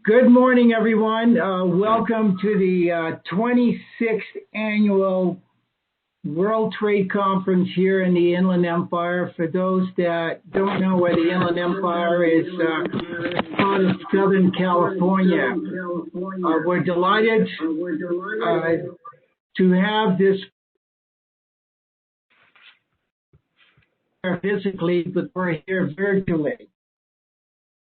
Good morning, everyone. Welcome to the 26th Annual World Trade Conference here in the Inland Empire. For those that don't know where the Inland Empire is, part of Southern California. We're delighted to have this physically, but we're here virtually.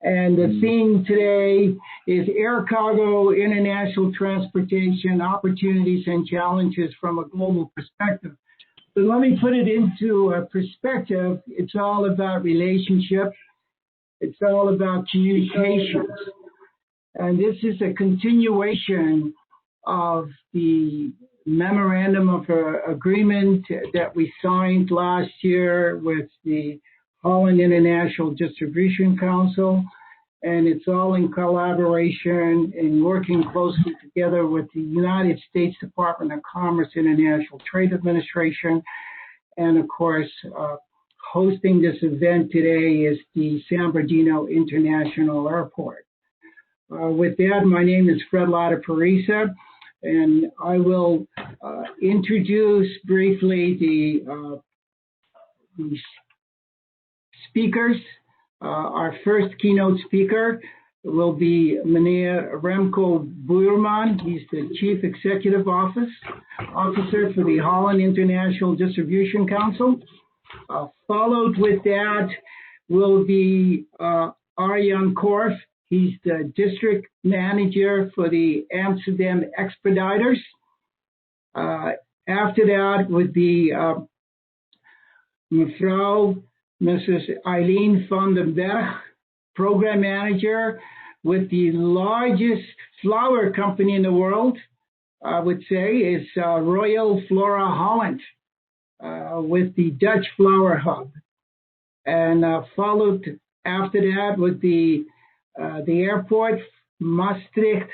And the theme today is air cargo, international transportation, opportunities and challenges from a global perspective. But let me put it into a perspective. It's all about relationships. It's all about communications. And this is a continuation of the memorandum of agreement that we signed last year with the Holland International Distribution Council, and it's all in collaboration and working closely together with the United States Department of Commerce International Trade Administration. And of course, hosting this event today is the San Bernardino International Airport. With that, my name is Fred Latta-Parisa, and I will introduce briefly the speakers. Our first keynote speaker will be Meneer Remco Buurman. He's the Chief Executive Officer for the Holland International Distribution Council. Followed with that will be Arjan Korf. He's the District Manager for the Amsterdam Expediters. After that would be Mrs. Eileen van den Berg, Program Manager with the largest flower company in the world, I would say, is Royal FloraHolland with the Dutch Flower Hub. And followed after that would be the airport, Maastricht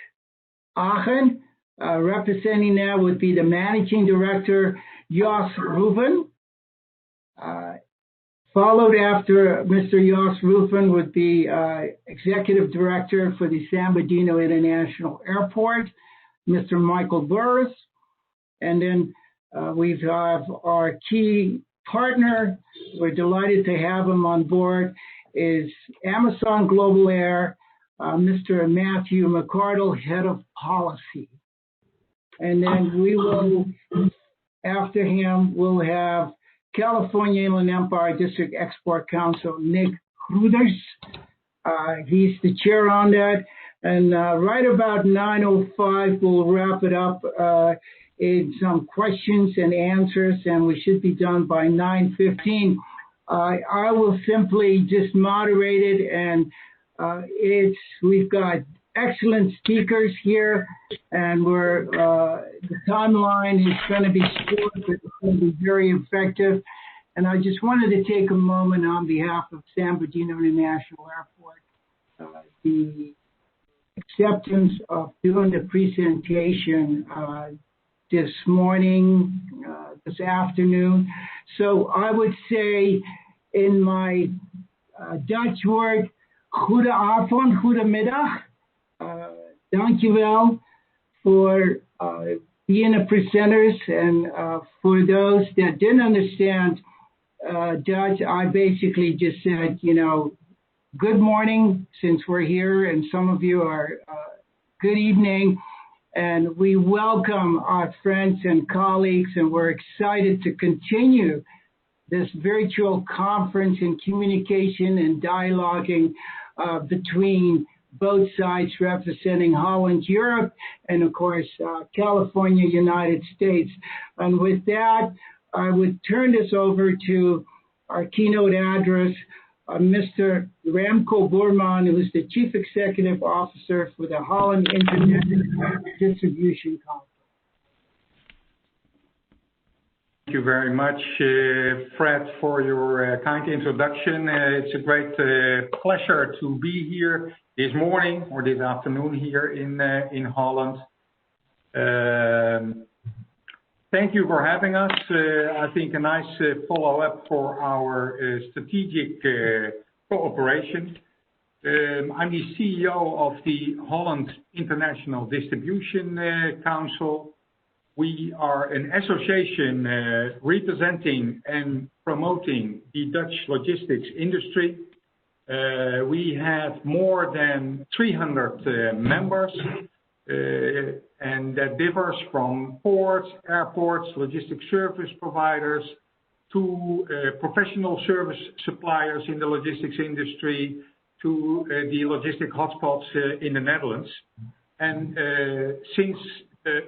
Aachen. Representing that would be the Managing Director, Jos Ruven. Followed after Mr. Jos Ruven would be Executive Director for the San Bernardino International Airport, Mr. Michael Burris. And then we have our key partner, we're delighted to have him on board, is Amazon Global Air, Mr. Matthew McCardle, Head of Policy. And then we will, after him, we'll have California Inland Empire District Export Council, Nick Gruders. He's the chair on that. And right about 9:05, we'll wrap it up in some questions and answers, and we should be done by 9:15. I will simply just moderate it, and we've got excellent speakers here, and the timeline is going to be short, but it's going to be very effective. And I just wanted to take a moment on behalf of San Bernardino International Airport, the acceptance of doing the presentation this morning, this afternoon. So I would say in my Dutch word, goede avond, goedemiddag. Dankjewel for being the presenters, and for those that didn't understand Dutch, I basically just said, good morning, since we're here, and some of you are good evening, and we welcome our friends and colleagues, and we're excited to continue this virtual conference and communication and dialoguing between both sides representing Holland, Europe, and of course, California, United States. And with that, I would turn this over to our keynote address, Mr. Remco Buurman, who is the Chief Executive Officer for the Holland International Distribution Council. Thank you very much, Fred, for your kind introduction. It's a great pleasure to be here this morning or this afternoon here in Holland. Thank you for having us. I think a nice follow-up for our strategic cooperation. I'm the CEO of the Holland International Distribution Council. We are an association representing and promoting the Dutch logistics industry. We have more than 300 members, and that differs from ports, airports, logistics service providers, to professional service suppliers in the logistics industry, to the logistic hotspots in the Netherlands. And since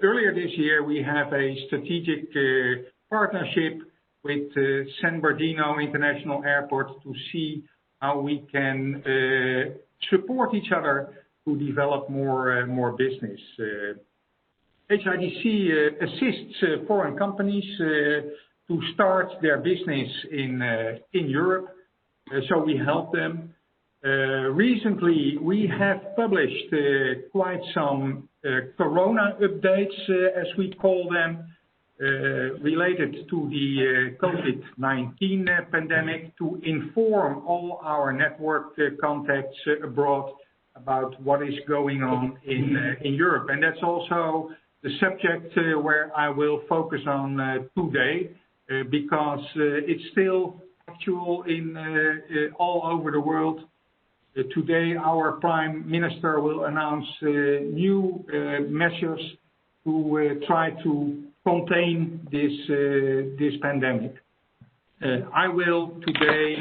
earlier this year, we have a strategic partnership with San Bernardino International Airport to see how we can support each other to develop more business. HIDC assists foreign companies to start their business in Europe, so we help them. Recently, we have published quite some Corona updates, as we call them, related to the COVID-19 pandemic, to inform all our network contacts abroad about what is going on in Europe. And that's also the subject where I will focus on today, because it's still actual in all over the world. Today, our Prime Minister will announce new measures to try to contain this pandemic. I will today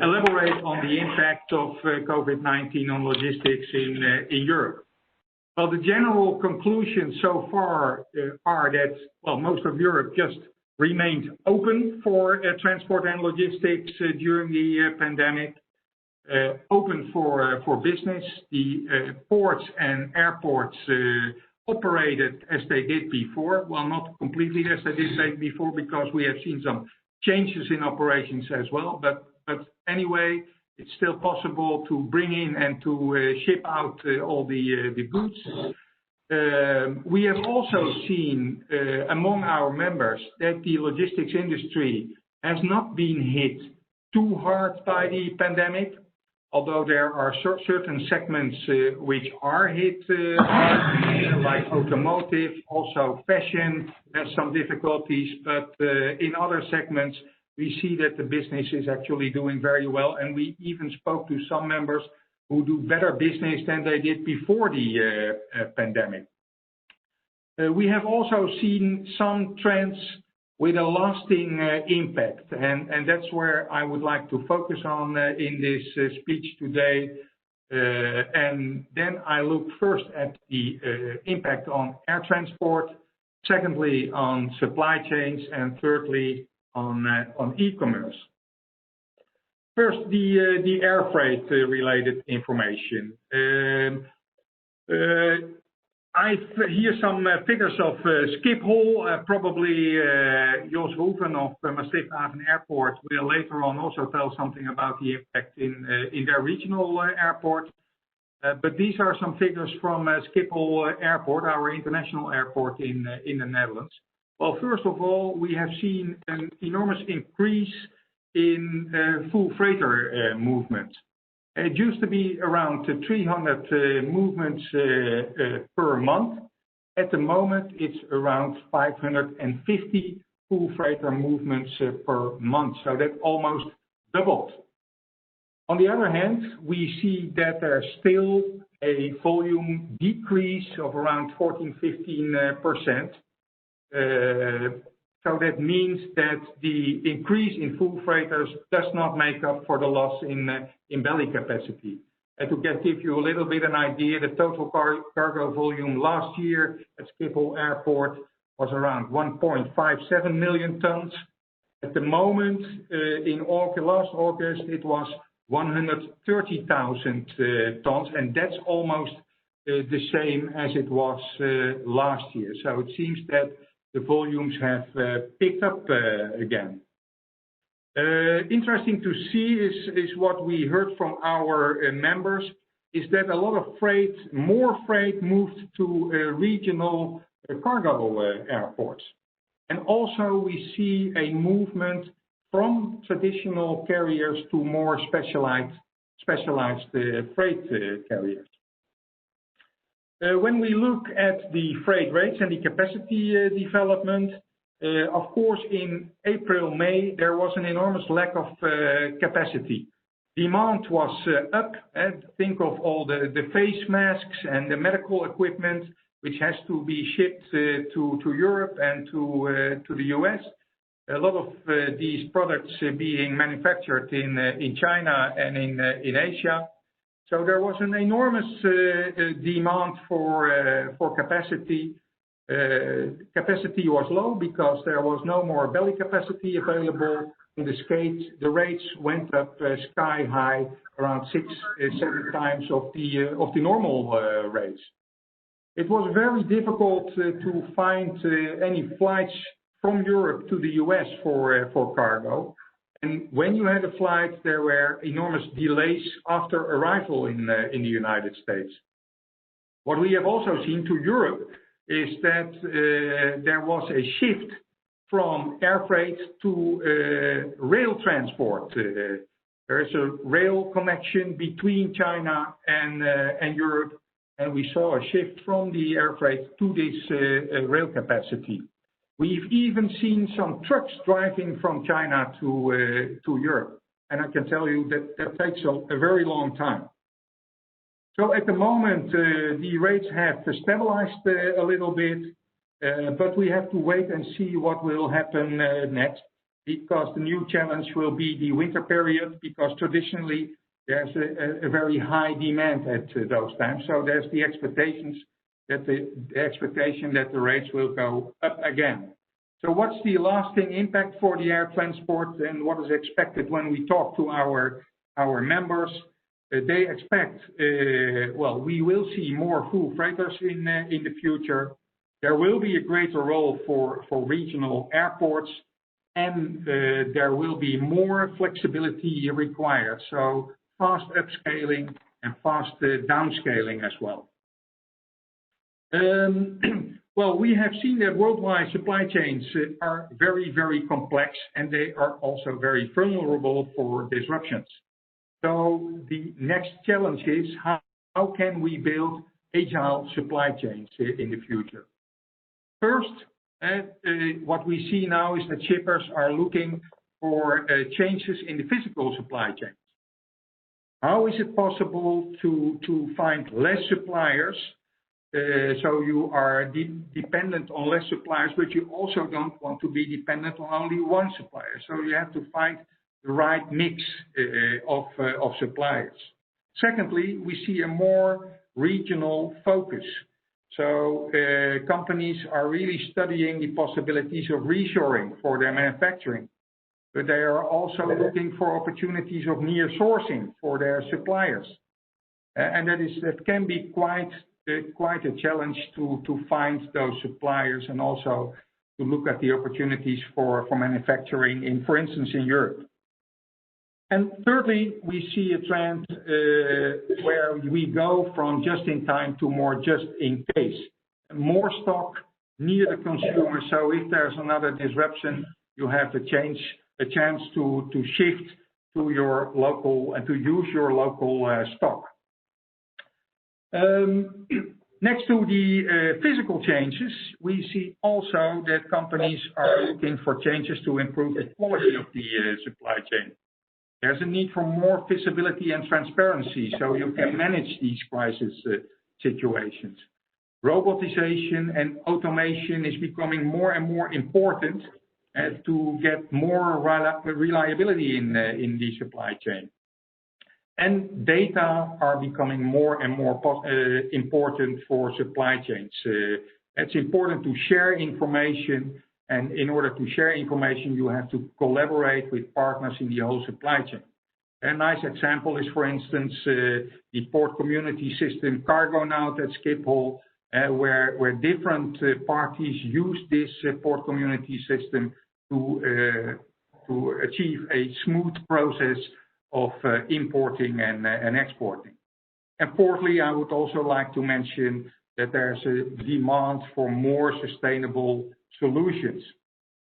elaborate on the impact of COVID-19 on logistics in Europe. Well, the general conclusions so far are that, well, most of Europe just remained open for transport and logistics during the pandemic. Open for business. The ports and airports operated as they did before. Well, not completely as they did before, because we have seen some changes in operations as well. But anyway, it's still possible to bring in and to ship out all the goods. We have also seen among our members that the logistics industry has not been hit too hard by the pandemic, although there are certain segments which are hit hard, like automotive, also fashion has some difficulties, but in other segments we see that the business is actually doing very well, and we even spoke to some members who do better business than they did before the pandemic. We have also seen some trends with a lasting impact, and that's where I would like to focus on in this speech today. And then I look first at the impact on air transport, secondly on supply chains, and thirdly on e-commerce. First, the air freight related information. I hear some figures of Schiphol. Probably Jos Roeven of Maastricht Haven Airport will later on also tell something about the impact in their regional airport. But these are some figures from Schiphol Airport, our international airport in the Netherlands. Well, first of all, we have seen an enormous increase in full freighter movement. It used to be around 300 movements per month. At the moment, it's around 550 full freighter movements per month, so that almost doubled. On the other hand, we see that there's still a volume decrease of around 14-15%. So that means that the increase in full freighters does not make up for the loss in belly capacity. And to give you a little bit an idea, the total cargo volume last year at Schiphol Airport was around 1.57 million tons. At the moment, in last August, it was 130,000 tons, and that's almost the same as it was last year. So it seems that the volumes have picked up again. Interesting to see is what we heard from our members, is that a lot of freight, more freight moved to regional cargo airports. And also we see a movement from traditional carriers to more specialized specialized freight carriers. When we look at the freight rates and the capacity development, of course, in April, May, there was an enormous lack of capacity. Demand was up, and think of all the face masks and the medical equipment which has to be shipped to Europe and to the US. A lot of these products being manufactured in China and in Asia. So there was an enormous demand for capacity. Capacity was low because there was no more belly capacity available. In the rates went up sky high, around 6-7 times of the normal rates. It was very difficult to find any flights from Europe to the US for cargo. And when you had a flight, there were enormous delays after arrival in the United States. What we have also seen to Europe is that there was a shift from air freight to rail transport. There is a rail connection between China and Europe, and we saw a shift from the air freight to this rail capacity. We've even seen some trucks driving from China to Europe, and I can tell you that takes a very long time. So at the moment, the rates have stabilized a little bit, but we have to wait and see what will happen next, because the new challenge will be the winter period, because traditionally there's a very high demand at those times. So there's the expectation that the rates will go up again. So what's the lasting impact for the air transport, and what is expected when we talk to our members? They expect, we will see more full freighters in the future. There will be a greater role for regional airports, and there will be more flexibility required. So fast upscaling and fast downscaling as well. Well, we have seen that worldwide supply chains are very, very complex, and they are also very vulnerable for disruptions. So the next challenge is how can we build agile supply chains in the future? First, what we see now is that shippers are looking for changes in the physical supply chains. How is it possible to find less suppliers? So you are dependent on less suppliers, but you also don't want to be dependent on only one supplier. So you have to find the right mix of suppliers. Secondly, we see a more regional focus. So companies are really studying the possibilities of reshoring for their manufacturing, but they are also looking for opportunities of near sourcing for their suppliers. And that can be quite a challenge to find those suppliers, and also to look at the opportunities for manufacturing for instance, in Europe. And thirdly, we see a trend where we go from just in time to more just in case. More stock near the consumer, so if there's another disruption, you have a chance to shift to your local and to use your local stock. Next to the physical changes, we see also that companies are looking for changes to improve the quality of the supply chain. There's a need for more visibility and transparency so you can manage these crisis situations. Robotization and automation is becoming more and more important to get more reliability in the supply chain. And data are becoming more and more important for supply chains. It's important to share information, and in order to share information, you have to collaborate with partners in the whole supply chain. A nice example is, for instance, the port community system Cargonaut at Schiphol, where different parties use this port community system to achieve a smooth process of importing and exporting. And fourthly, I would also like to mention that there's a demand for more sustainable solutions.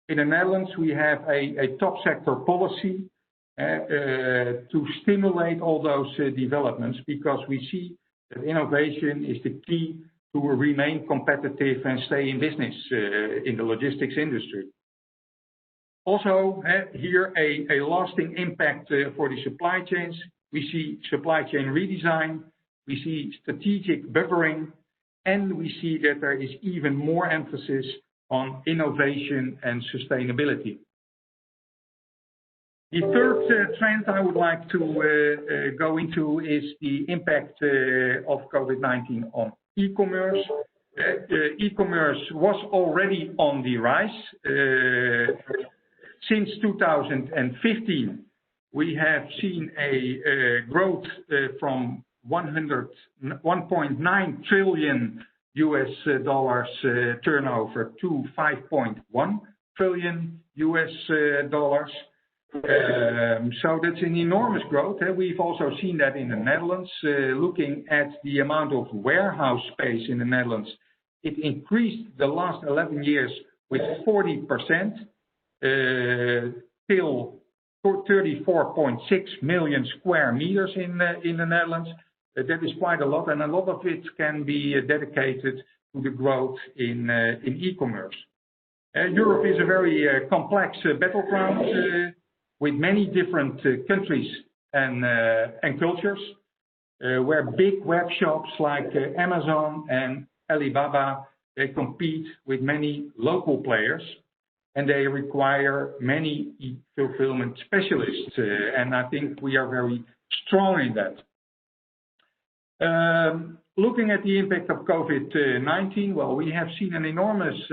In the Netherlands, we have a top sector policy to stimulate all those developments, because we see that innovation is the key to remain competitive and stay in business in the logistics industry. Also, here a lasting impact for the supply chains. We see supply chain redesign, we see strategic buffering, and we see that there is even more emphasis on innovation and sustainability. The third trend I would like to go into is the impact of COVID-19 on e-commerce. E-commerce was already on the rise. Since 2015, we have seen a growth from $1.9 trillion turnover to $5.1 trillion. So that's an enormous growth. We've also seen that in the Netherlands. Looking at the amount of warehouse space in the Netherlands, it increased the last 11 years with 40%, till 34.6 million square meters in the Netherlands. That is quite a lot, and a lot of it can be dedicated to the growth in e-commerce. Europe is a very complex battleground with many different countries and cultures, where big web shops like Amazon and Alibaba, they compete with many local players, and they require many fulfillment specialists, and I think we are very strong in that. Looking at the impact of COVID-19, well, we have seen an enormous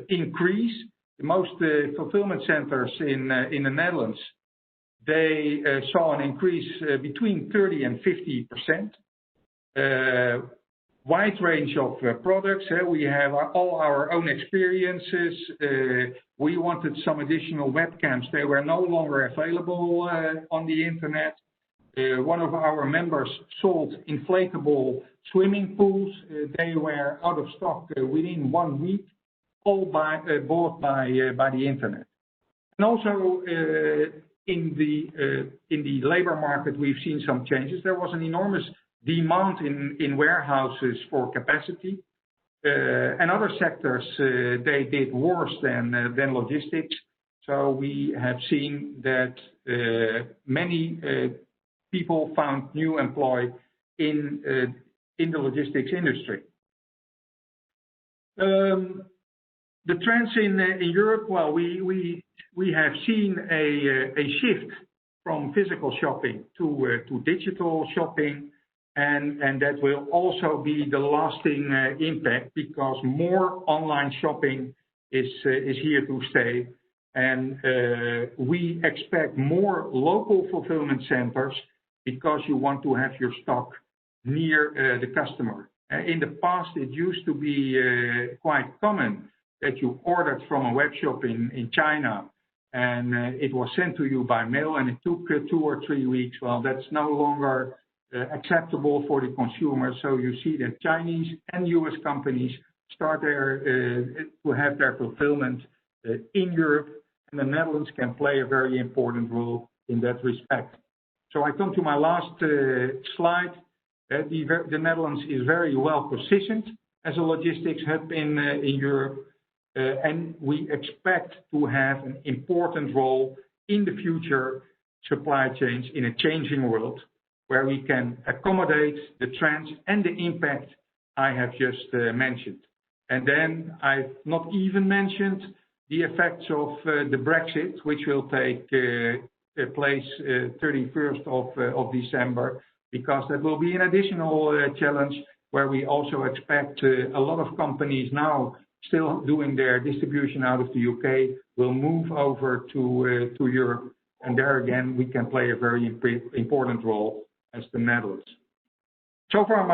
increase. Most fulfillment centers in the Netherlands, they saw an increase between 30 and 50%. Wide range of products. We have all our own experiences. We wanted some additional webcams. They were no longer available on the internet. One of our members sold inflatable swimming pools. They were out of stock within 1 week, all bought by the internet. And also in the labor market, we've seen some changes. There was an enormous demand in warehouses for capacity, and other sectors they did worse than logistics. So we have seen that many people found new employ in the logistics industry. The trends in Europe, well, we have seen a shift from physical shopping to digital shopping, and that will also be the lasting impact, because more online shopping is here to stay, and we expect more local fulfillment centers, because you want to have your stock near the customer. In the past, it used to be quite common that you ordered from a web shop in China, and it was sent to you by mail, and it took 2 or 3 weeks. Well, that's no longer acceptable for the consumer. So you see that Chinese and US companies start to have their fulfillment in Europe, and the Netherlands can play a very important role in that respect. So I come to my last slide. The Netherlands is very well positioned as a logistics hub in Europe, and we expect to have an important role in the future supply chains in a changing world, where we can accommodate the trends and the impact I have just mentioned. And then I've not even mentioned the effects of the Brexit, which will take place 31st of December, because that will be an additional challenge, where we also expect a lot of companies now still doing their distribution out of the UK will move over to Europe, and there again we can play a very important role as the Netherlands. So far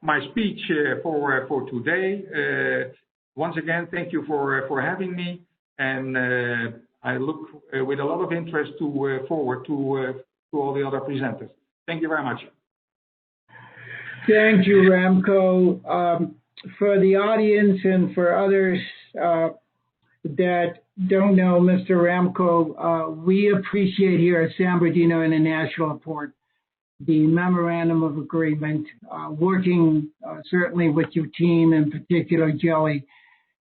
my speech for today. Once again, thank you for having me, and I look with a lot of interest forward to all the other presenters. Thank you very much. Thank you, Remco. For the audience and for others that don't know Mr. Ramko, we appreciate here at San Bernardino International Airport the memorandum of agreement, working certainly with your team, in particular, Jelly.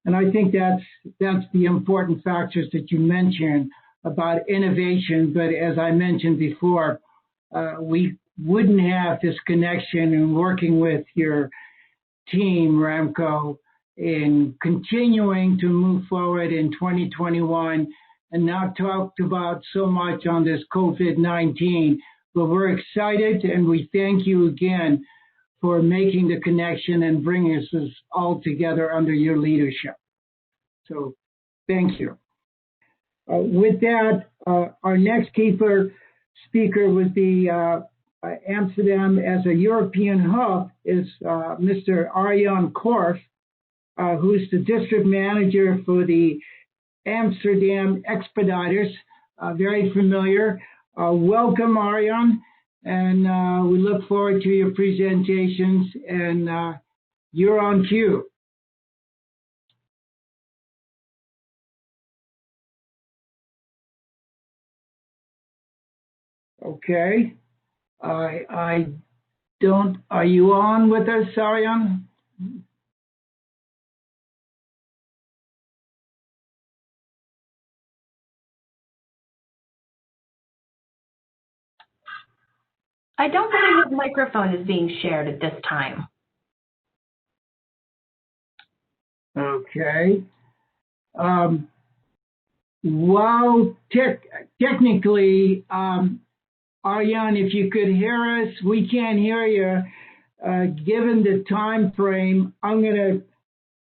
And I think that's the important factors that you mentioned about innovation. But as I mentioned before, we wouldn't have this connection and working with your team, Ramko, in continuing to move forward in 2021 and not talked about so much on this COVID-19. But we're excited and we thank you again for making the connection and bringing us all together under your leadership. So thank you. With that, our next speaker would be Amsterdam as a European hub is Mr. Arjan Korf, who's the district manager for the Amsterdam Expediters. Very familiar. Welcome, Arjan, and we look forward to your presentations, and you're on cue. Okay. I don't, are you on with us, Arjan? I don't believe his microphone is being shared at this time. Okay. Well, technically, Arjan, if you could hear us, we can't hear you. Given the time frame, I'm going to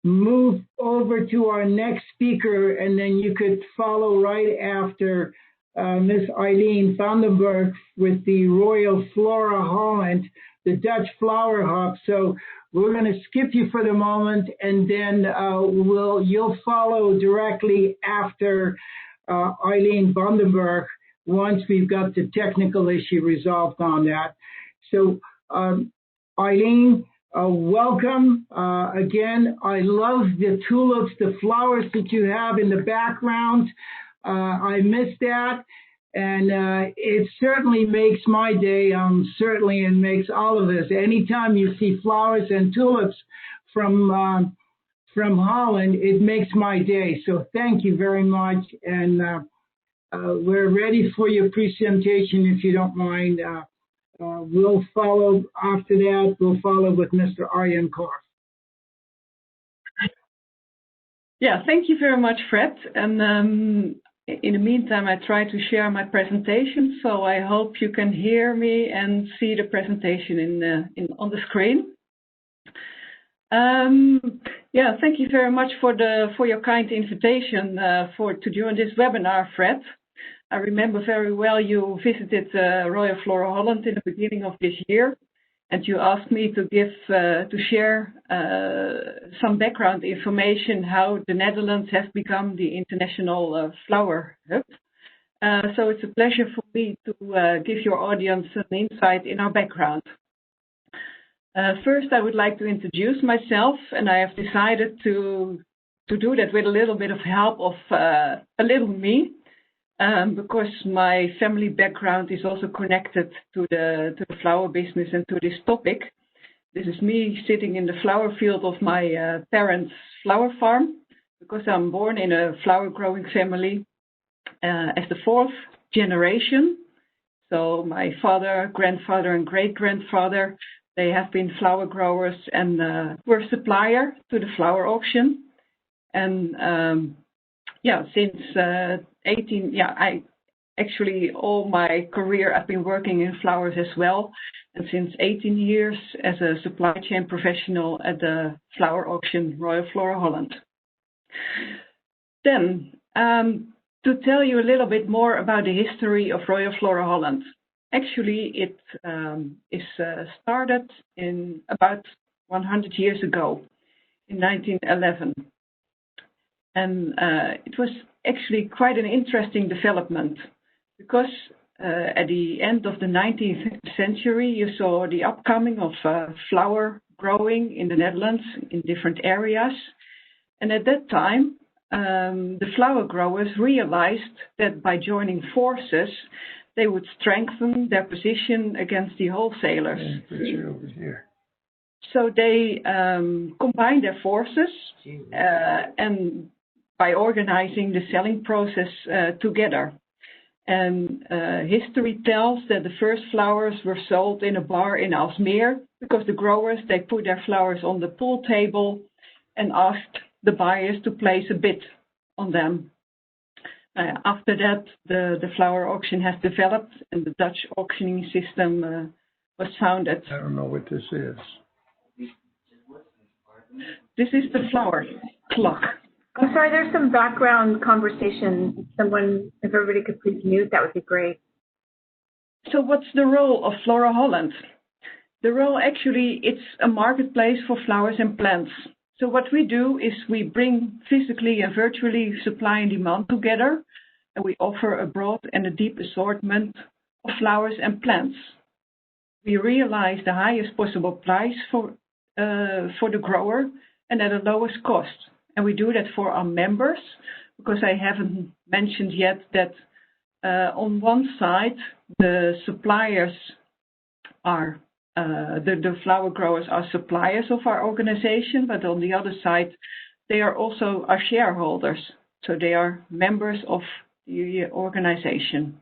move over to our next speaker, and then you could follow right after Ms. Eileen Vandenberg with the Royal FloraHolland, the Dutch Flower Hub. So we're going to skip you for the moment, and then you'll follow directly after Eileen Vandenberg once we've got the technical issue resolved on that. So Eileen, welcome. Again, I love the tulips, the flowers that you have in the background. I miss that, and it certainly makes my day, certainly it makes all of us. Anytime you see flowers and tulips from Holland, it makes my day. So thank you very much, and we're ready for your presentation if you don't mind. We'll follow after that. We'll follow with Mr. Arjan Korf. Yeah, thank you very much, Fred. And in the meantime, I try to share my presentation, so I hope you can hear me and see the presentation on the screen. Yeah, thank you very much for your kind invitation to join this webinar, Fred. I remember very well you visited Royal FloraHolland in the beginning of this year, and you asked me to share some background information how the Netherlands has become the international flower hub. So it's a pleasure for me to give your audience an insight in our background. First, I would like to introduce myself, and I have decided to do that with a little bit of help of a little me. Because my family background is also connected to the flower business and to this topic. This is me sitting in the flower field of my parents' flower farm, because I'm born in a flower growing family as the fourth generation. So my father, grandfather, and great-grandfather, they have been flower growers and were a supplier to the flower auction. And yeah, since all my career I've been working in flowers as well, and since 18 years as a supply chain professional at the flower auction Royal FloraHolland. Then, to tell you a little bit more about the history of Royal FloraHolland. Actually, it is started in about 100 years ago, in 1911. And it was actually quite an interesting development, because at the end of the 19th century, you saw the upcoming of flower growing in the Netherlands in different areas. And at that time, the flower growers realized that by joining forces, they would strengthen their position against the wholesalers. So they combined their forces and by organizing the selling process together. And history tells that the first flowers were sold in a bar in Aalsmeer because the growers, they put their flowers on the pool table and asked the buyers to place a bid on them. After that, the flower auction has developed and the Dutch auctioning system was founded. I don't know what this is. This is the flower clock. I'm sorry, there's some background conversation. Someone, if everybody could please mute, that would be great. So what's the role of FloraHolland? The role actually, it's a marketplace for flowers and plants. So what we do is we bring physically and virtually supply and demand together, and we offer a broad and a deep assortment of flowers and plants. We realize the highest possible price for the grower and at the lowest cost. And we do that for our members, because I haven't mentioned yet that on one side, the suppliers are, the flower growers are suppliers of our organization, but on the other side, they are also our shareholders. So they are members of the organization.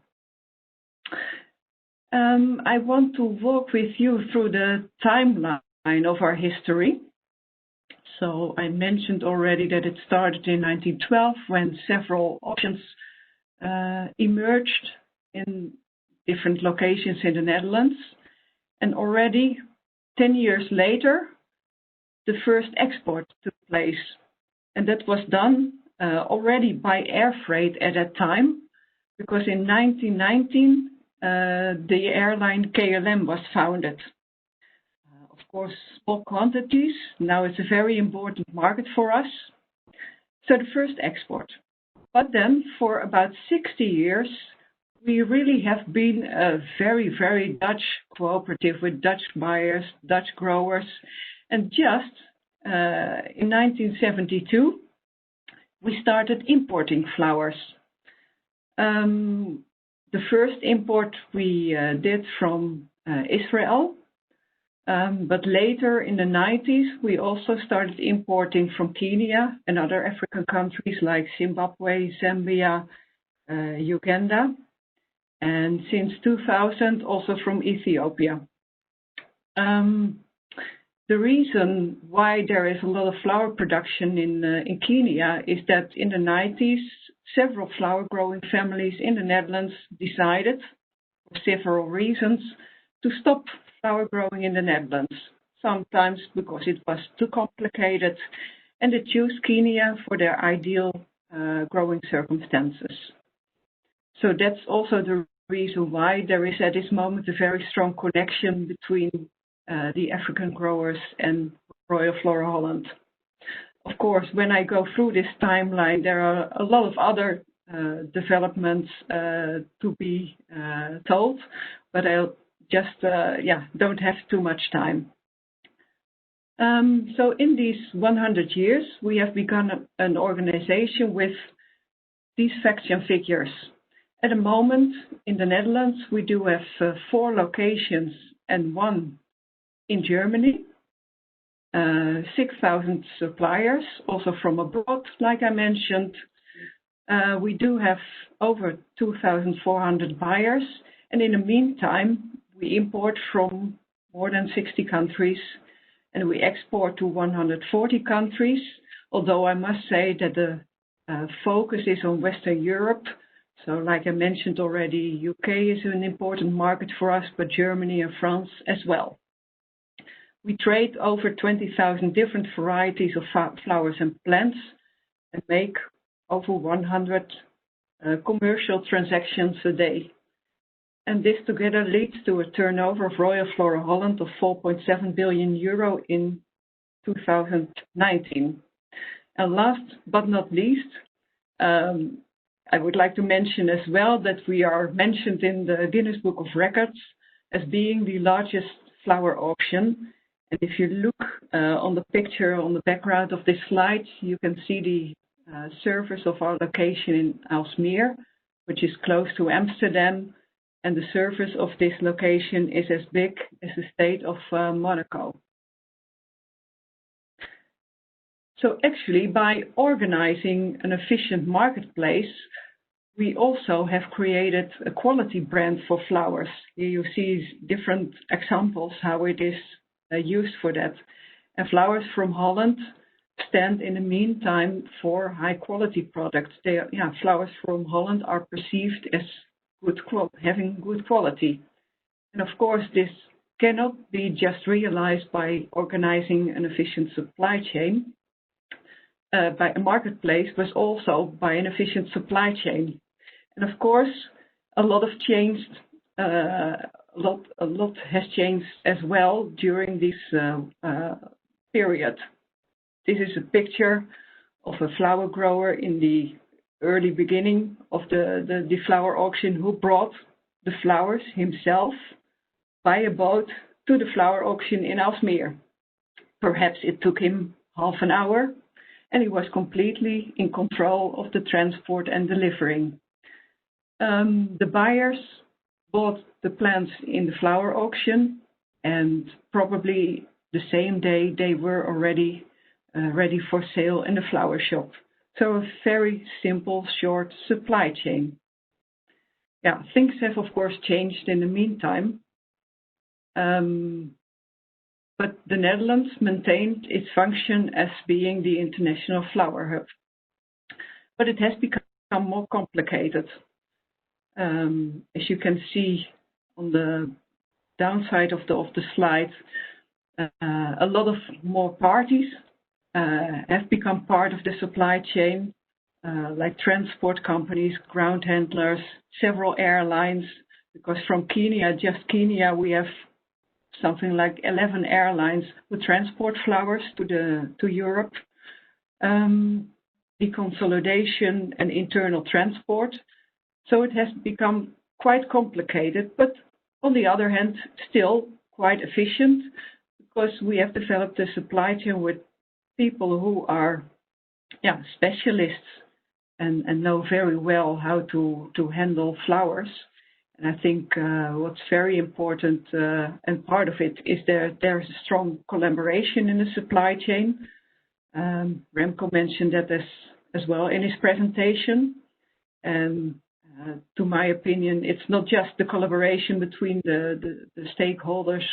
I want to walk with you through the timeline of our history. So I mentioned already that it started in 1912 when several auctions emerged in different locations in the Netherlands. And already 10 years later, the first export took place. And that was done already by air freight at that time, because in 1919, the airline KLM was founded. Of course, small quantities. Now it's a very important market for us. So the first export. But then for about 60 years, we really have been a very, very Dutch cooperative with Dutch buyers, Dutch growers. And just in 1972, we started importing flowers. The first import we did from Israel. But later in the 90s, we also started importing from Kenya and other African countries like Zimbabwe, Zambia, Uganda, and since 2000 also from Ethiopia. The reason why there is a lot of flower production in Kenya is that in the 90s, several flower growing families in the Netherlands decided, for several reasons, to stop flower growing in the Netherlands, sometimes because it was too complicated, and they chose Kenya for their ideal growing circumstances. So that's also the reason why there is at this moment a very strong connection between the African growers and Royal FloraHolland. Of course, when I go through this timeline, there are a lot of other developments to be told, but I'll just don't have too much time. So in these 100 years, we have begun an organization with these facts and figures. At the moment, in the Netherlands, we do have 4 locations and 1 in Germany, 6,000 suppliers, also from abroad, like I mentioned. We do have over 2,400 buyers, and in the meantime, we import from more than 60 countries, and we export to 140 countries, although I must say that the focus is on Western Europe. So like I mentioned already, UK is an important market for us, but Germany and France as well. We trade over 20,000 different varieties of flowers and plants and make over 100 commercial transactions a day. And this together leads to a turnover of Royal FloraHolland of 4.7 billion euro in 2019. And last but not least, I would like to mention as well that we are mentioned in the Guinness Book of Records as being the largest flower auction. And if you look on the picture on the background of this slide, you can see surface of our location in Aalsmeer, which is close to Amsterdam, and the surface of this location is as big as the state of Monaco. So actually, by organizing an efficient marketplace, we also have created a quality brand for flowers. Here you see different examples how it is used for that. And Flowers from Holland stand in the meantime for high quality products. Flowers from Holland are perceived as having good quality. And of course, this cannot be just realized by organizing an efficient supply chain, by a marketplace, but also by an efficient supply chain. And of course, a lot has changed as well during this period. This is a picture of a flower grower in the early beginning of the flower auction who brought the flowers himself by a boat to the flower auction in Aalsmeer. Perhaps it took him half an hour, and he was completely in control of the transport and delivering. The buyers bought the plants in the flower auction, and probably the same day they were already ready for sale in the flower shop. So a very simple, short supply chain. Yeah, things have of course changed in the meantime, but the Netherlands maintained its function as being the international flower hub. But it has become more complicated. As you can see on the downside of the slide, a lot of more parties have become part of the supply chain, like transport companies, ground handlers, several airlines, because from Kenya, just Kenya, we have something like 11 airlines who transport flowers to Europe. The consolidation and internal transport. So it has become quite complicated, but on the other hand, still quite efficient, because we have developed a supply chain with people who are specialists and know very well how to handle flowers. And I think what's very important and part of it is there's a strong collaboration in the supply chain. Remco mentioned that as well in his presentation. And to my opinion, it's not just the collaboration between the stakeholders,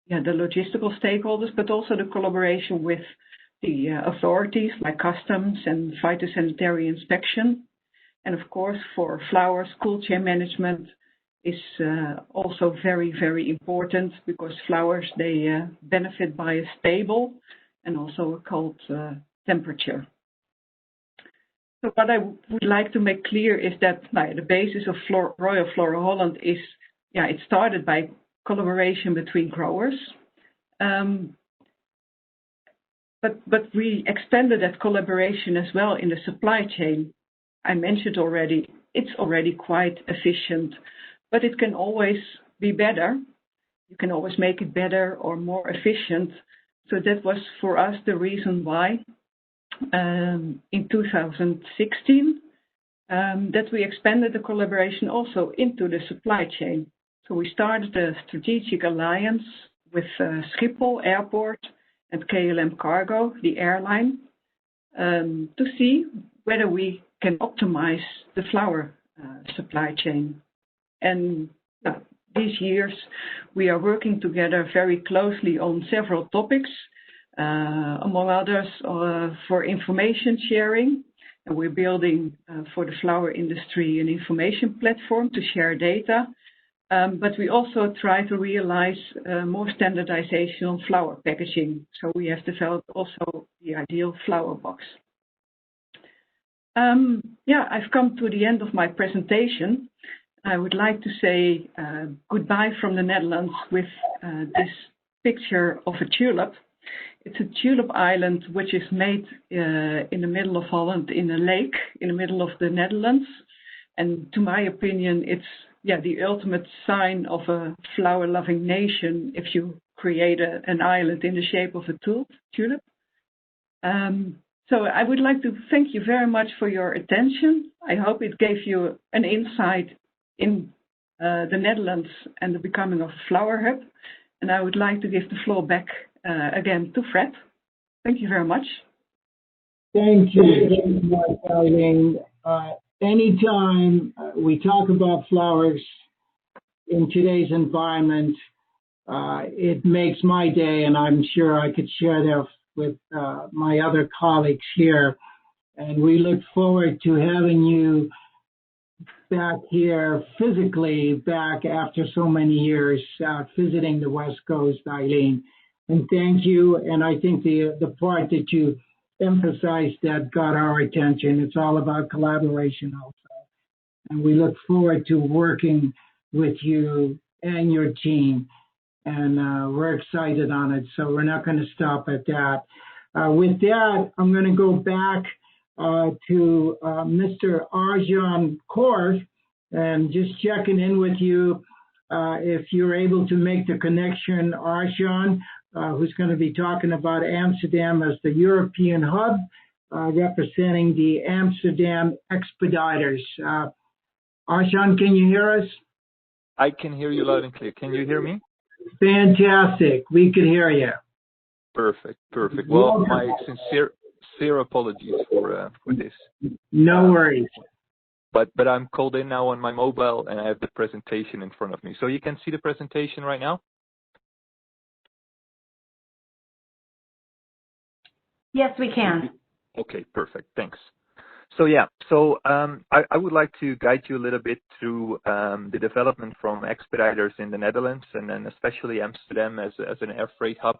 the logistical stakeholders, but also the collaboration with the authorities like customs and phytosanitary inspection. And of course, for flowers, cold chain management is also very, very important, because flowers, they benefit by a stable and also a cold temperature. So what I would like to make clear is that the basis of Royal FloraHolland is, it started by collaboration between growers. But we expanded that collaboration as well in the supply chain. I mentioned already, it's already quite efficient, but it can always be better. You can always make it better or more efficient. So that was for us the reason why in 2016 that we expanded the collaboration also into the supply chain. So we started a strategic alliance with Schiphol Airport and KLM Cargo, the airline, to see whether we can optimize the flower supply chain. And these years we are working together very closely on several topics, among others for information sharing. And we're building for the flower industry an information platform to share data. But we also try to realize more standardization on flower packaging. So we have developed also the ideal flower box. I've come to the end of my presentation. I would like to say goodbye from the Netherlands with this picture of a tulip. It's a tulip island which is made in the middle of Holland, in a lake in the middle of the Netherlands. And to my opinion, it's the ultimate sign of a flower-loving nation if you create an island in the shape of a tulip. So I would like to thank you very much for your attention. I hope it gave you an insight in the Netherlands and the becoming of Flower Hub. And I would like to give the floor back again to Fred. Thank you very much. Thank you very much, Eileen. Anytime we talk about flowers in today's environment, it makes my day, and I'm sure I could share that with my other colleagues here. And we look forward to having you back here physically, back after so many years visiting the West Coast, Eileen. And thank you. And I think the part that you emphasized that got our attention, it's all about collaboration also. And we look forward to working with you and your team. And we're excited on it. So we're not going to stop at that. With that, I'm going to go back to Mr. Arjan Korf, and just checking in with you if you're able to make the connection, Arjan, who's going to be talking about Amsterdam as the European hub, representing the Amsterdam Expediters. Arjan, can you hear us? I can hear you loud and clear. Can you hear me? Fantastic. We could hear you. Perfect. Well, my sincere apologies for this. No worries. But I'm called in now on my mobile, and I have the presentation in front of me. So you can see the presentation right now? Yes, we can. Okay, perfect. Thanks. So yeah, I would like to guide you a little bit through the development from Expediters in the Netherlands, and then especially Amsterdam as an air freight hub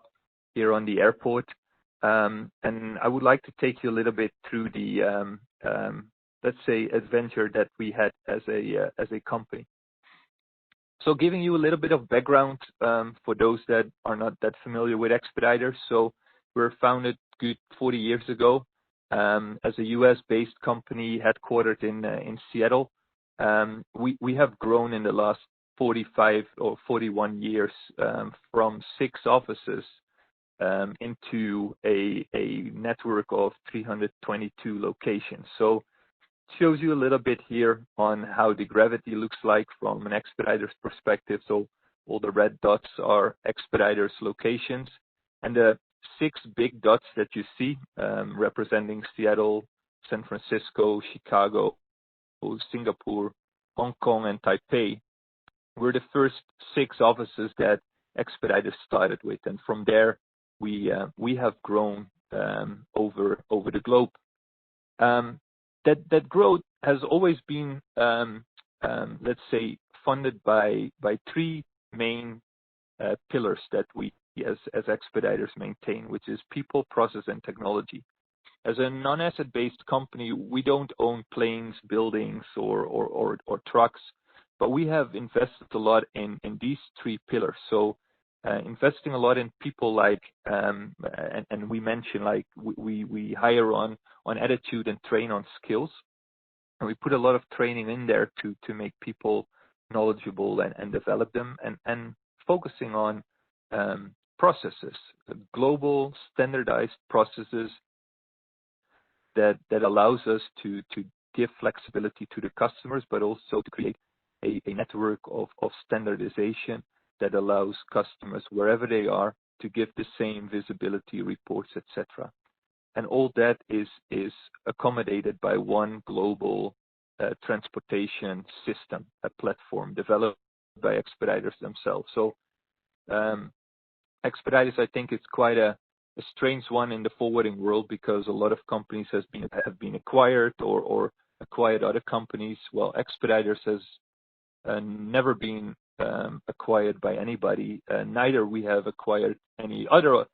here on the airport. And I would like to take you a little bit through the let's say adventure that we had as a company. So giving you a little bit of background for those that are not that familiar with Expediters. So we were founded good 40 years ago. As a US-based company headquartered in Seattle. We have grown in the last 45 or 41 years from 6 offices into a network of 322 locations. So it shows you a little bit here on how the gravity looks like from an Expeditors perspective. So all the red dots are Expeditors locations, and the 6 big dots that you see representing Seattle, San Francisco, Chicago, Singapore, Hong Kong, and Taipei were the first 6 offices that Expeditors started with, and from there we have grown over the globe. That growth has always been let's say funded by 3 main pillars that we as Expeditors maintain, which is people, process, and technology. As a non-asset-based company, we don't own planes, buildings, or trucks, but we have invested a lot in these 3 pillars. So investing a lot in people, like and we mentioned, like we hire on attitude and train on skills, and we put a lot of training in there to make people knowledgeable and develop them, and focusing on processes, global standardized processes that allows us to give flexibility to the customers, but also to create a network of standardization that allows customers wherever they are to give the same visibility reports, etc. And all that is accommodated by one global transportation system, a platform developed by Expeditors themselves. So Expeditors, I think it's quite a strange one in the forwarding world, because a lot of companies have been acquired or acquired other companies. Well, Expeditors has never been acquired by anybody. Neither we have acquired any other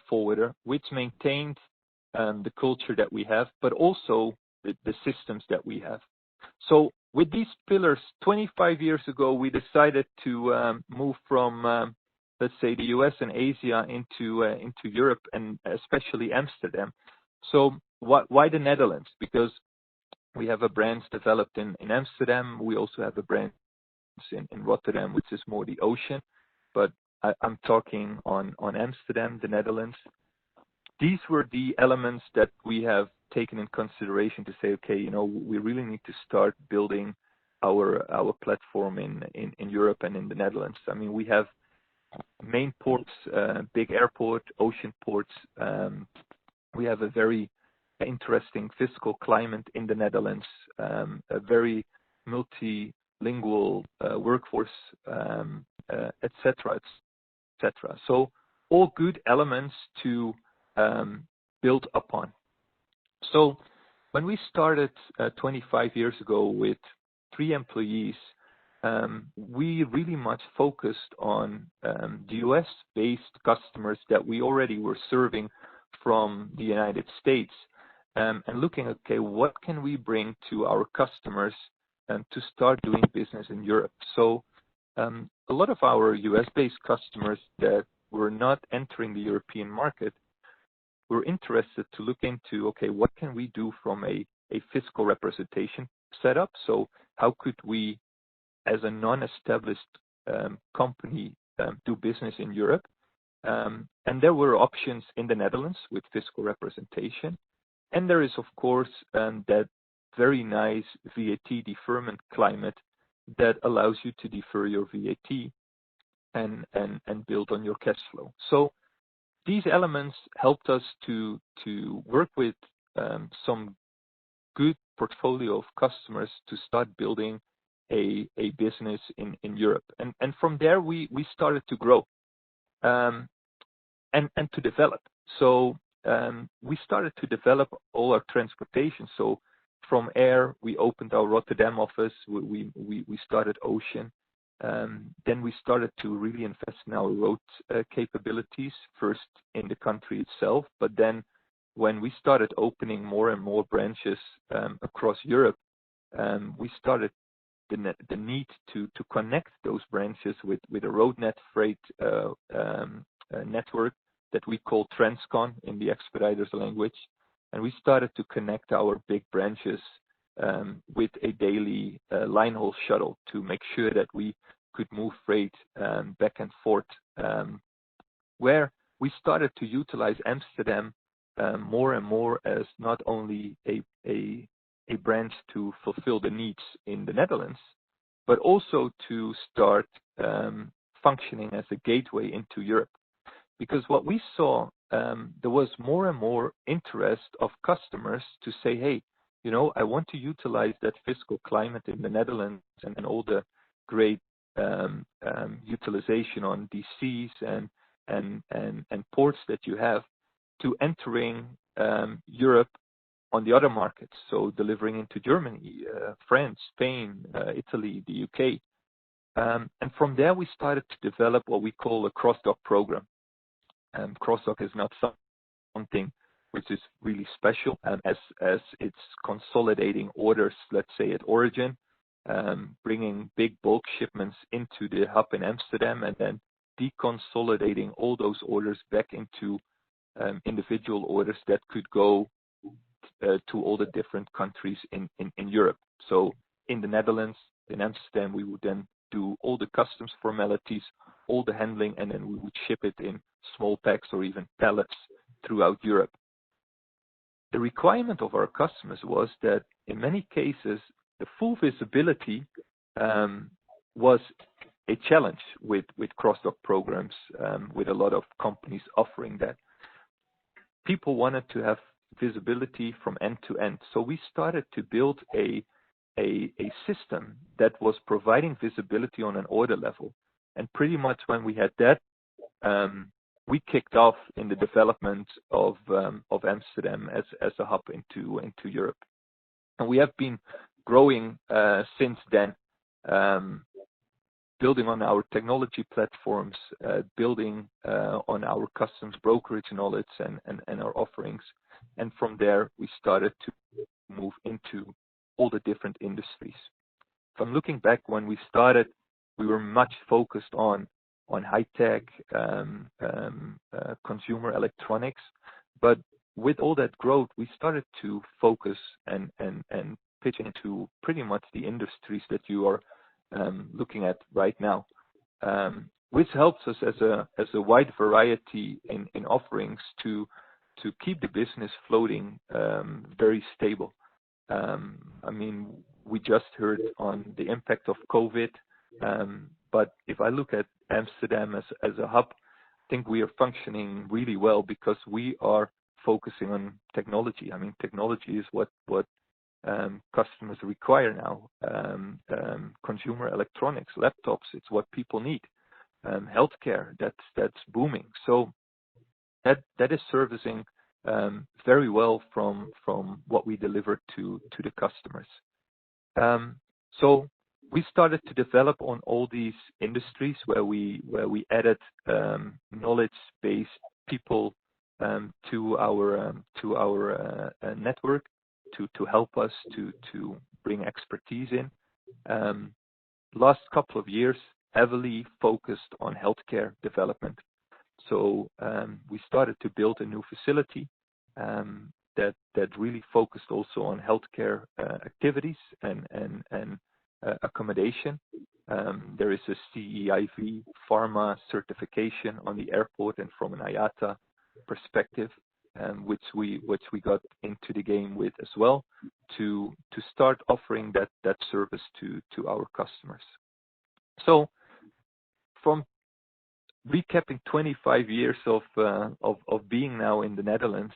forwarder, which maintained the culture that we have, but also the systems that we have. So with these pillars, 25 years ago, we decided to move from let's say the US and Asia into Europe, and especially Amsterdam. So why the Netherlands? Because we have a branch developed in Amsterdam. We also have a branch in Rotterdam, which is more the ocean. But I'm talking on Amsterdam, the Netherlands. these were the elements that we have taken in consideration to say, okay, you know, we really need to start building our platform in Europe and in the Netherlands. I mean, we have main ports, big airport, ocean ports. We have a very interesting fiscal climate in the Netherlands, a very multilingual workforce, et cetera, et cetera. So all good elements to build upon. So when we started 25 years ago with 3 employees, we really much focused on the US-based customers that we already were serving from the United States, and looking at, okay, what can we bring to our customers to start doing business in Europe? So a lot of our US-based customers that were not entering the European market were interested to look into, okay, what can we do from a fiscal representation setup? So how could we, as a non-established company, do business in Europe? And there were options in the Netherlands with fiscal representation. And there is, of course, that very nice VAT deferment climate that allows you to defer your VAT and build on your cash flow. So these elements helped us to work with some good portfolio of customers to start building a business in Europe. And from there, we started to grow and to develop. So we started to develop all our transportation. So from air, we opened our Rotterdam office. We started ocean. Then we started to really invest in our road capabilities, first in the country itself, but then when we started opening more and more branches across Europe, we started the need to connect those branches with a road net freight network that we call Transcon in the expeditors language. And we started to connect our big branches with a daily line haul shuttle to make sure that we could move freight back and forth, where we started to utilize Amsterdam more and more as not only a branch to fulfill the needs in the Netherlands, but also to start functioning as a gateway into Europe. Because what we saw, there was more and more interest of customers to say, hey, you know, I want to utilize that fiscal climate in the Netherlands and all the great utilization on DCs and ports that you have to entering Europe on the other markets. So delivering into Germany, France, Spain, Italy, the UK. And from there, we started to develop what we call a cross-dock program. Cross-dock is not something which is really special as it's consolidating orders, let's say at origin, bringing big bulk shipments into the hub in Amsterdam and then deconsolidating all those orders back into individual orders that could go to all the different countries in Europe. So in the Netherlands, in Amsterdam, we would then do all the customs formalities, all the handling, and then we would ship it in small packs or even pallets throughout Europe. The requirement of our customers was that in many cases, the full visibility was a challenge with cross-dock programs, with a lot of companies offering that. People wanted to have visibility from end to end. So we started to build a system that was providing visibility on an order level. And pretty much when we had that, we kicked off in the development of Amsterdam as a hub into Europe. And we have been growing since then, building on our technology platforms, building on our customs brokerage knowledge and our offerings. And from there, we started to move into all the different industries. If I'm looking back when we started, we were much focused on high-tech, consumer electronics. But with all that growth, we started to focus and pitch into pretty much the industries that you are looking at right now, which helps us as a wide variety in offerings to keep the business floating very stable. I mean, we just heard on the impact of COVID, but if I look at Amsterdam as a hub, I think we are functioning really well because we are focusing on technology. I mean, technology is what customers require now. Consumer electronics, laptops, it's what people need. Healthcare, that's booming. So that is servicing very well from what we deliver to the customers. So we started to develop on all these industries where we added knowledge-based people to our network to help us to bring expertise in. Last couple of years, heavily focused on healthcare development. So we started to build a new facility that really focused also on healthcare activities and accommodation. There is a CEIV pharma certification on the airport, and from an IATA perspective, which we got into the game with as well, to start offering that service to our customers. So from recapping 25 years of being now in the Netherlands,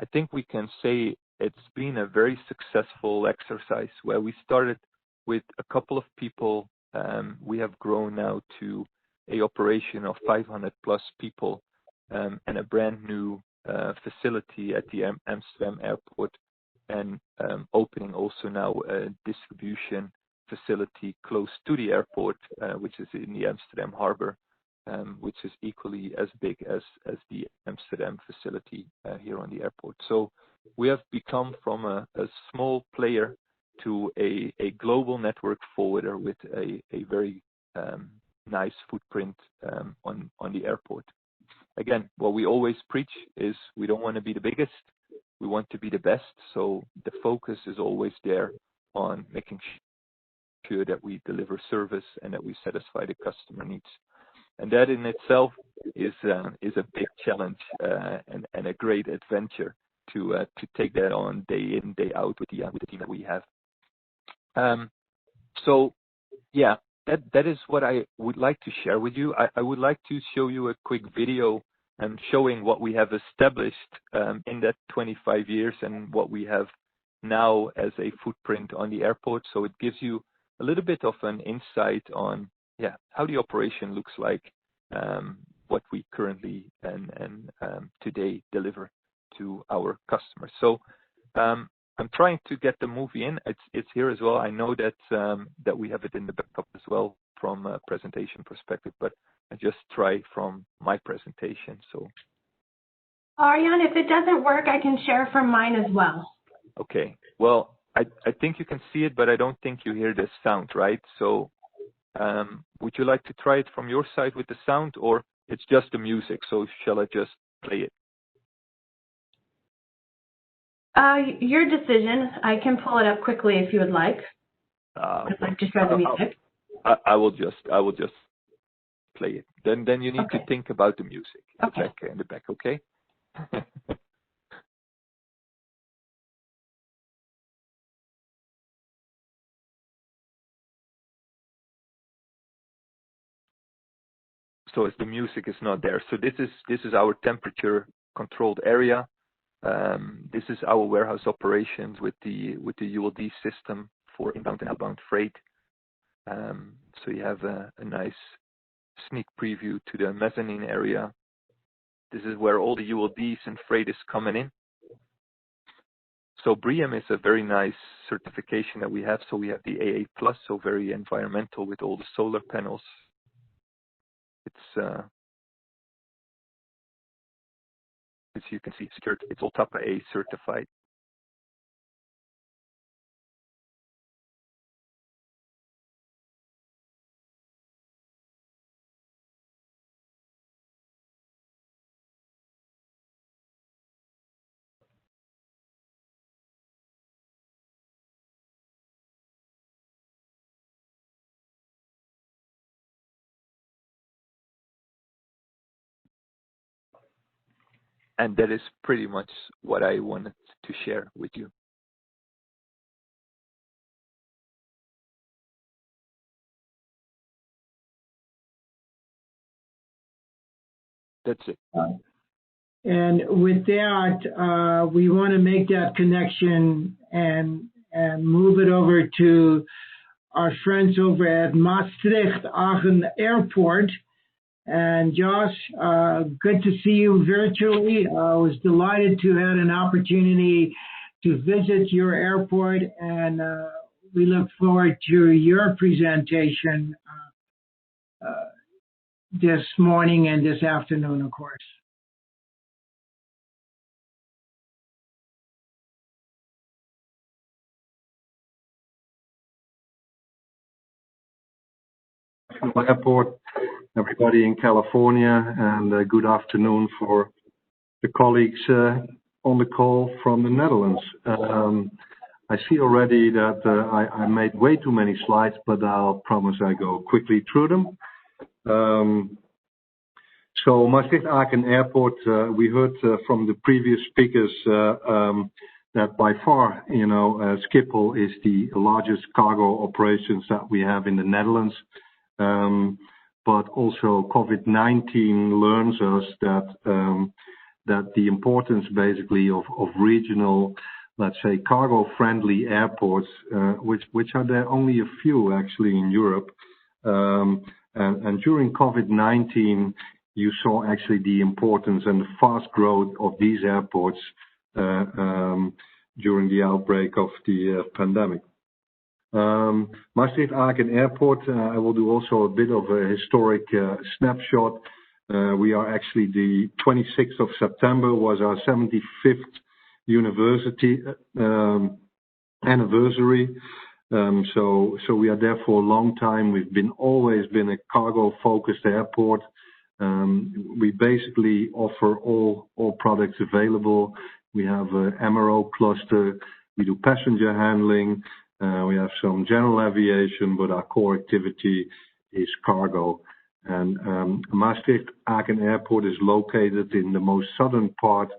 I think we can say it's been a very successful exercise where we started with a couple of people. We have grown now to a operation of 500 plus people and a brand new facility at the Amsterdam airport, and opening also now a distribution facility close to the airport, which is in the Amsterdam harbor, which is equally as big as the Amsterdam facility here on the airport. So we have become from a small player to a global network forwarder with a very nice footprint on the airport. Again, what we always preach is we don't want to be the biggest, we want to be the best. So the focus is always there on making sure that we deliver service and that we satisfy the customer needs. And that in itself is a big challenge and a great adventure to take that on day in, day out with the team that we have. So yeah, that is what I would like to share with you. I would like to show you a quick video showing what we have established in that 25 years and what we have now as a footprint on the airport. So it gives you a little bit of an insight on how the operation looks like, what we currently and today deliver to our customers. So I'm trying to get the movie in. It's here as well. I know that we have it in the backup as well from a presentation perspective, but I just try from my presentation. So Arjan, if it doesn't work, I can share from mine as well. Okay. Well, I think you can see it, but I don't think you hear the sound, right? So would you like to try it from your side with the sound, or it's just the music? So shall I just play it? Your decision. I can pull it up quickly if you would like. I'd like to share the music. I will just play it. Then you need to think about the music in the back, okay? So as the music is not there. So this is our temperature controlled area. This is our warehouse operations with the ULD system for inbound and outbound freight. So you have a nice sneak preview to the mezzanine area. This is where all the ULDs and freight is coming in. So BREEAM is a very nice certification that we have. So we have the AA+, so very environmental with all the solar panels. It's as you can see, secured. It's all TAPA A certified. And that is pretty much what I wanted to share with you. That's it. And with that, we want to make that connection and move it over to our friends over at Maastricht-Aachen Airport. And Josh, good to see you virtually. I was delighted to have an opportunity to visit your airport, and we look forward to your presentation this morning and this afternoon, of course. Airport, everybody in California, and good afternoon for the colleagues on the call from the Netherlands. I see already that I made way too many slides, but I'll promise I go quickly through them. So Maastricht-Aachen Airport, we heard from the previous speakers that by far, Schiphol is the largest cargo operations that we have in the Netherlands. But also COVID-19 learns us that the importance basically of regional, let's say, cargo-friendly airports, which are there only a few actually in Europe. And during COVID-19, you saw actually the importance and the fast growth of these airports during the outbreak of the pandemic. Maastricht-Aachen Airport, I will do also a bit of a historic snapshot. We are actually the 26th of September was our 75th university anniversary. So we are there for a long time. We've always been a cargo-focused airport. We basically offer all products available. We have an MRO cluster. We do passenger handling. We have some general aviation, but our core activity is cargo. And Maastricht-Aachen Airport is located in the most southern part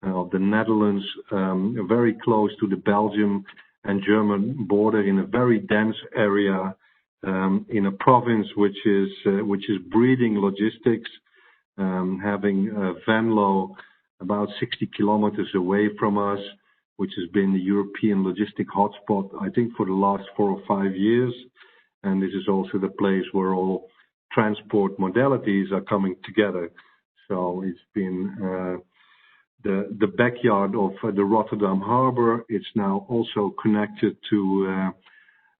of the Netherlands, very close to the Belgium and German border, in a very dense area, in a province which is breeding logistics, having Venlo about 60 kilometers away from us, which has been the European logistic hotspot, I think, for the last 4 or 5 years. And this is also the place where all transport modalities are coming together. So it's been the backyard of the Rotterdam Harbor. It's now also connected to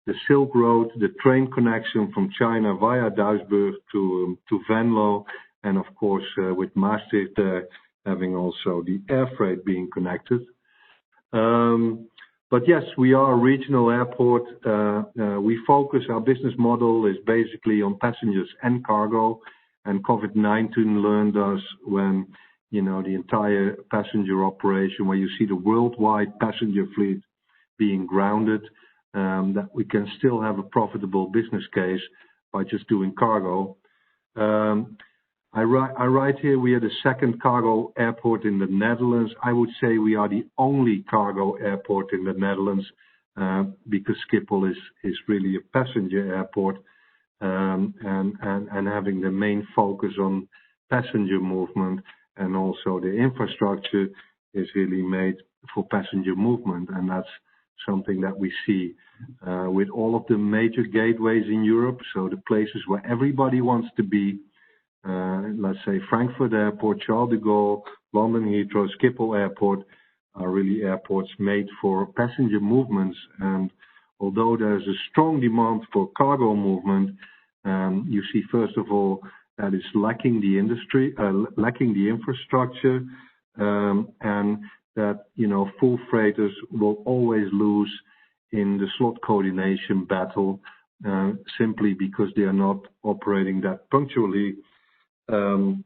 the Silk Road, the train connection from China via Duisburg to Venlo, and of course with Maastricht having also the air freight being connected. But yes, we are a regional airport. We focus, our business model is basically on passengers and cargo, and COVID-19 learned us when, the entire passenger operation, where you see the worldwide passenger fleet being grounded, that we can still have a profitable business case by just doing cargo. I write here we are the second cargo airport in the Netherlands. I would say we are the only cargo airport in the Netherlands because Schiphol is really a passenger airport, and having the main focus on passenger movement, and also the infrastructure is really made for passenger movement, and that's something that we see with all of the major gateways in Europe. So the places where everybody wants to be. Let's say Frankfurt Airport, Charles de Gaulle, London Heathrow, Schiphol Airport are really airports made for passenger movements. And although there's a strong demand for cargo movement, you see first of all that is lacking the infrastructure, and that full freighters will always lose in the slot coordination battle, simply because they are not operating that punctually. And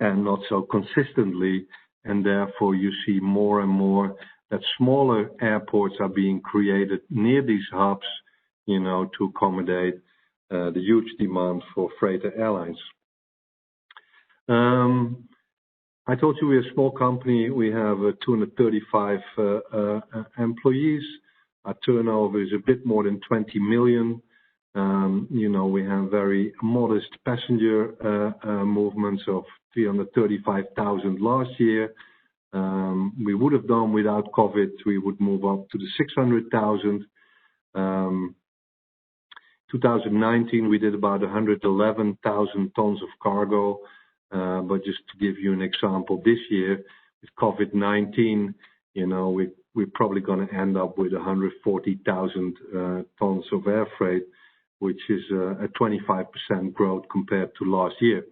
not so consistently, and therefore you see more and more that smaller airports are being created near these hubs, to accommodate the huge demand for freighter airlines. I told you we're a small company. We have 235 employees. Our turnover is a bit more than 20 million. We have very modest passenger movements of 335,000 last year. We would have done without COVID. We would move up to the 600,000. 2019, we did about 111,000 tons of cargo. But just to give you an example, this year with COVID-19, we're probably going to end up with 140,000 tons of air freight, which is a 25% growth compared to last year.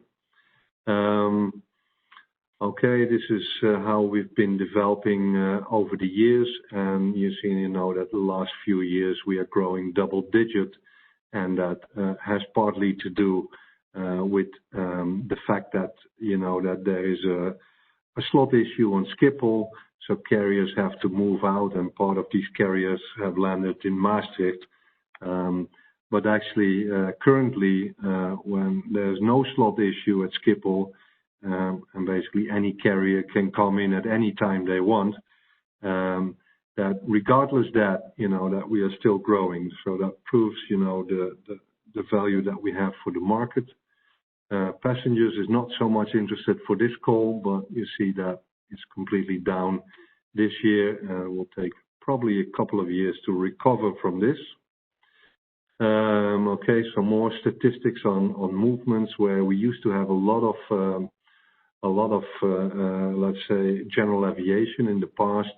Okay, this is how we've been developing over the years, and that the last few years we are growing double digit, and that has partly to do with the fact that that there is a slot issue on Schiphol, so carriers have to move out, and part of these carriers have landed in Maastricht. But actually, currently, when there's no slot issue at Schiphol, and basically any carrier can come in at any time they want, that regardless that we are still growing. So that proves the value that we have for the market. Passengers is not so much interested for this call, but you see that it's completely down this year. Will take probably a couple of years to recover from this. Okay, some more statistics on movements where we used to have a lot of let's say general aviation in the past,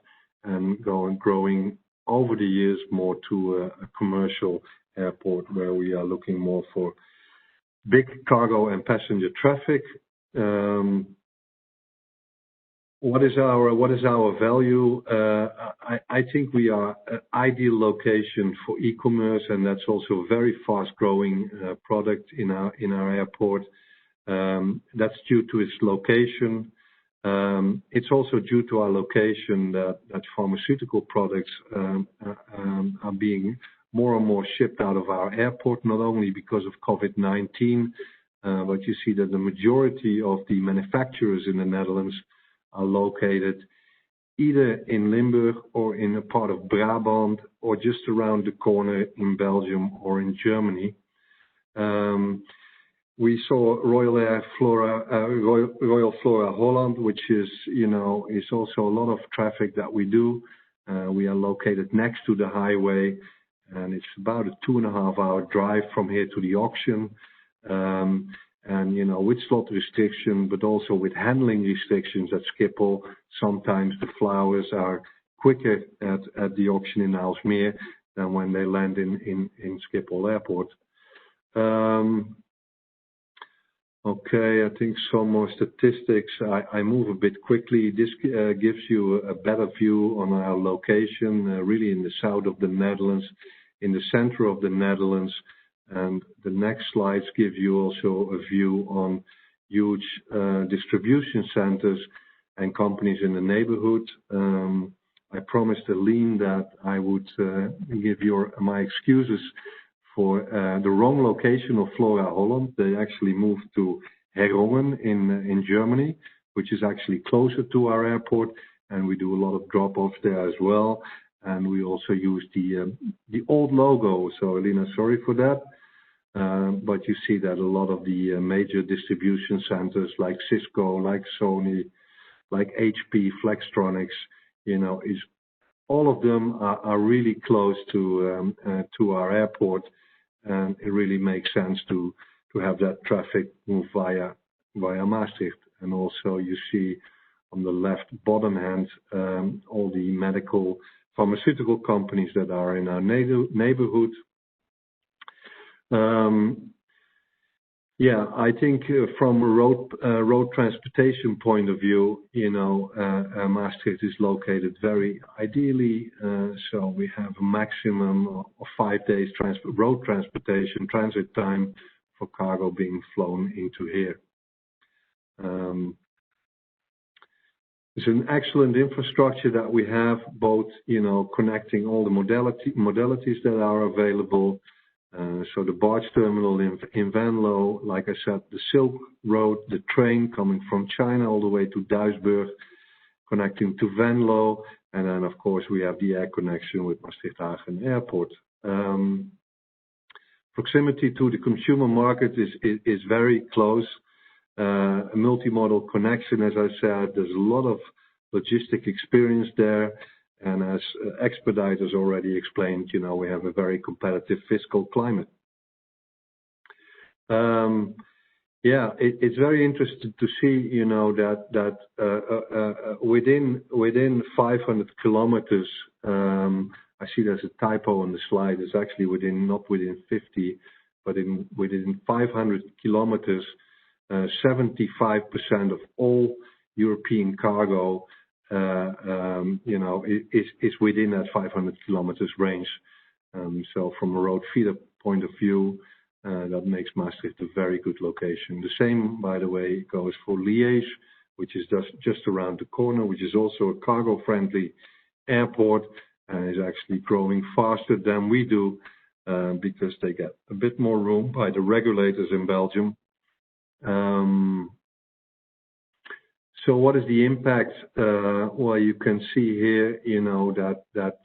and growing over the years more to a commercial airport where we are looking more for big cargo and passenger traffic. What is our value? I think we are an ideal location for e-commerce, and that's also a very fast-growing product in our airport. That's due to its location. It's also due to our location that pharmaceutical products are being more and more shipped out of our airport, not only because of COVID-19, but you see that the majority of the manufacturers in the Netherlands are located either in Limburg or in a part of Brabant, or just around the corner in Belgium or in Germany. We saw Royal FloraHolland, which is also a lot of traffic that we do. We are located next to the highway, and it's about a 2.5-hour drive from here to the auction. And with slot restriction, but also with handling restrictions at Schiphol, sometimes the flowers are quicker at the auction in Aalsmeer than when they land in Schiphol Airport. Okay, I think some more statistics. I move a bit quickly. This gives you a better view on our location, really in the south of the Netherlands, in the center of the Netherlands. And the next slides give you also a view on huge distribution centers and companies in the neighborhood. I promised Aline that I would give my excuses for the wrong location of FloraHolland. They actually moved to Herrongen in Germany, which is actually closer to our airport, and we do a lot of drop-offs there as well. And we also use the old logo. So Alina, sorry for that. But you see that a lot of the major distribution centers like Cisco, like Sony, like HP, Flextronics, all of them are really close to our airport, and it really makes sense to have that traffic move via Maastricht. And also you see on the left bottom hand all the pharmaceutical companies that are in our neighborhood. I think from a road transportation point of view, Maastricht is located very ideally. So we have a maximum of 5 days road transportation transit time for cargo being flown into here. It's an excellent infrastructure that we have, both connecting all the modalities that are available. So the barge terminal in Venlo, like I said, the Silk Road, the train coming from China all the way to Duisburg, connecting to Venlo, and then of course we have the air connection with Maastricht-Agen Airport. Proximity to the consumer market is very close. A multimodal connection, as I said, there's a lot of logistic experience there. And as Expeditors already explained, we have a very competitive fiscal climate. It's very interesting to see, that within 500 kilometers, I see there's a typo on the slide. It's actually not within 50, but within 500 kilometers, 75% of all European cargo is within that 500 kilometers range. So from a road feeder point of view, that makes Maastricht a very good location. The same, by the way, goes for Liège, which is just around the corner, which is also a cargo-friendly airport and is actually growing faster than we do because they get a bit more room by the regulators in Belgium. So what is the impact? Well, you can see here, that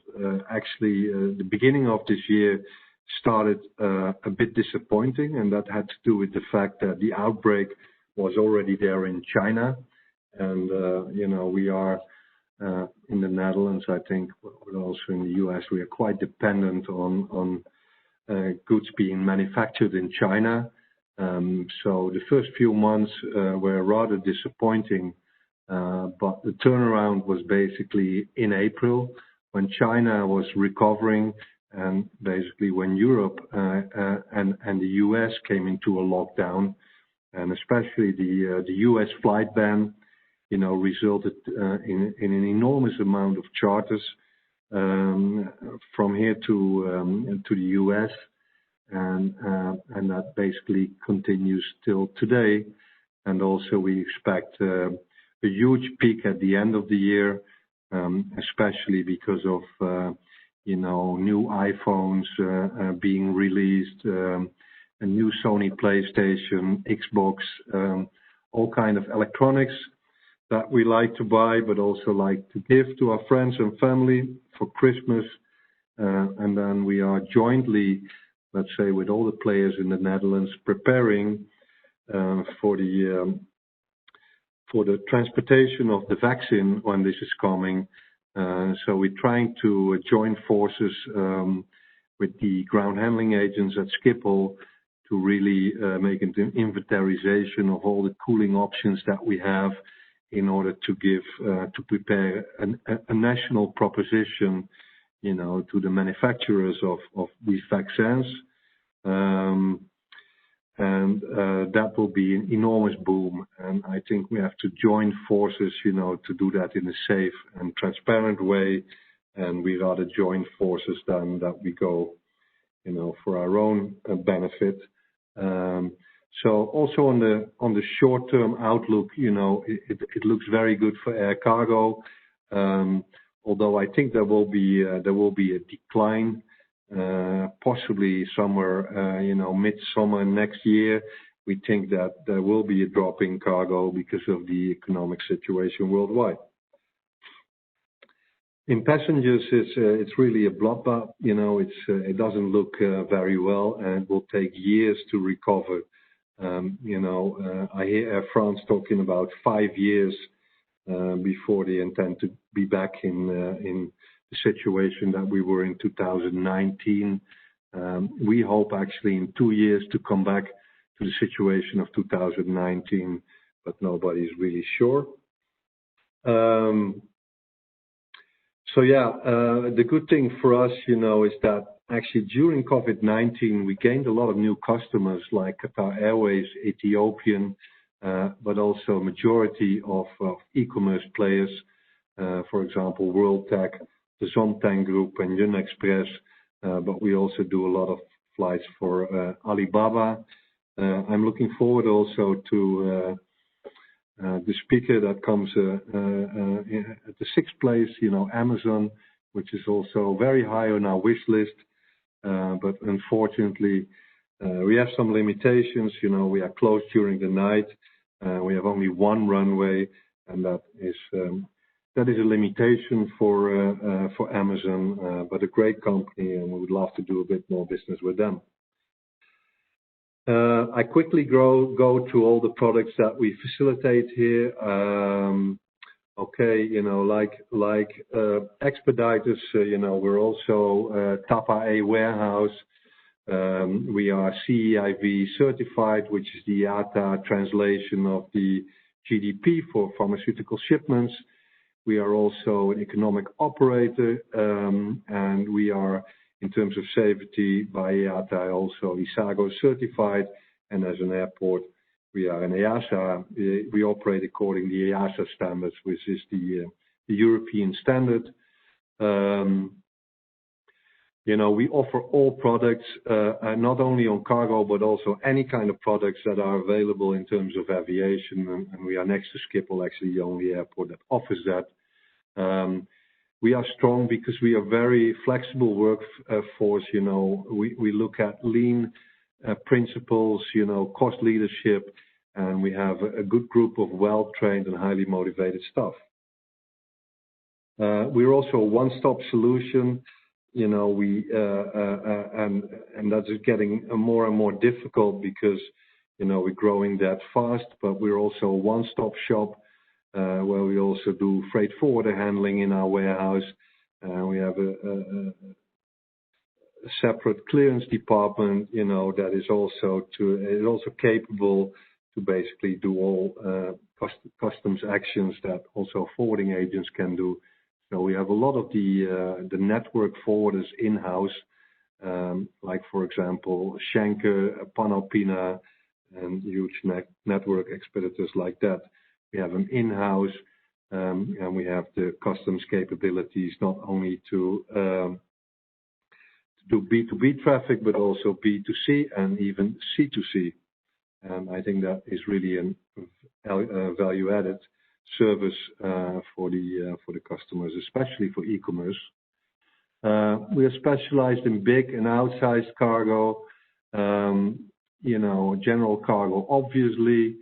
actually the beginning of this year started a bit disappointing, and that had to do with the fact that the outbreak was already there in China. And, we are in the Netherlands, I think, but also in the US, we are quite dependent on goods being manufactured in China. So the first few months were rather disappointing. But the turnaround was basically in April when China was recovering and basically when Europe and the US came into a lockdown, and especially the US flight ban, resulted in an enormous amount of charters from here to the US, and that basically continues till today. And also we expect a huge peak at the end of the year, especially because of new iPhones being released, a new Sony PlayStation, Xbox, all kind of electronics that we like to buy, but also like to give to our friends and family for Christmas. And then we are jointly, let's say, with all the players in the Netherlands, preparing for the transportation of the vaccine when this is coming. So we're trying to join forces with the ground handling agents at Schiphol to really make an inventarization of all the cooling options that we have in order to prepare a national proposition, to the manufacturers of these vaccines. And that will be an enormous boom. And I think we have to join forces, to do that in a safe and transparent way. And we rather join forces than that we go, for our own benefit. So also on the short-term outlook, it looks very good for air cargo. Although I think there will be a decline. Possibly somewhere, midsummer next year, we think that there will be a drop in cargo because of the economic situation worldwide. In passengers, it's really a bloodbath. It doesn't look very well, and it will take years to recover. I hear Air France talking about 5 years before they intend to be back in the situation that we were in 2019. We hope actually in 2 years to come back to the situation of 2019, but nobody's really sure. The good thing for us, is that actually during COVID-19, we gained a lot of new customers like Qatar Airways, Ethiopian, but also a majority of e-commerce players, for example, World Tech, the Zomtang Group and Yun Express, but we also do a lot of flights for Alibaba. I'm looking forward also to the speaker that comes at the 6th place, Amazon, which is also very high on our wish list. but unfortunately, we have some limitations. We are closed during the night. We have only one runway, and that is a limitation for Amazon, but a great company, and we would love to do a bit more business with them. I quickly go through all the products that we facilitate here. Like Expeditors, we're also TAPA A warehouse. We are CEIV certified, which is the IATA translation of the GDP for pharmaceutical shipments. We are also an economic operator, and we are, in terms of safety, by IATA also ISAGO certified, and as an airport, we are an EASA. We operate according to the EASA standards, which is the European standard. We offer all products, not only on cargo, but also any kind of products that are available in terms of aviation. And we are next to Schiphol, actually the only airport that offers that. We are strong because we are very flexible workforce. We look at lean principles, cost leadership, and we have a good group of well-trained and highly motivated staff. We're also a one-stop solution. And that's getting more and more difficult because, we're growing that fast, but we're also a one-stop shop, where we also do freight forwarder handling in our warehouse. We have a separate clearance department, that is also capable to basically do all customs actions that also forwarding agents can do. So we have a lot of the network forwarders in-house, like for example Schenker, Panalpina, and huge network expeditors like that. We have them in-house, and we have the customs capabilities not only to do B2B traffic, but also B2C and even C2C. And I think that is really a value-added service for the customers, especially for e-commerce. We are specialized in big and outsized cargo, general cargo, obviously.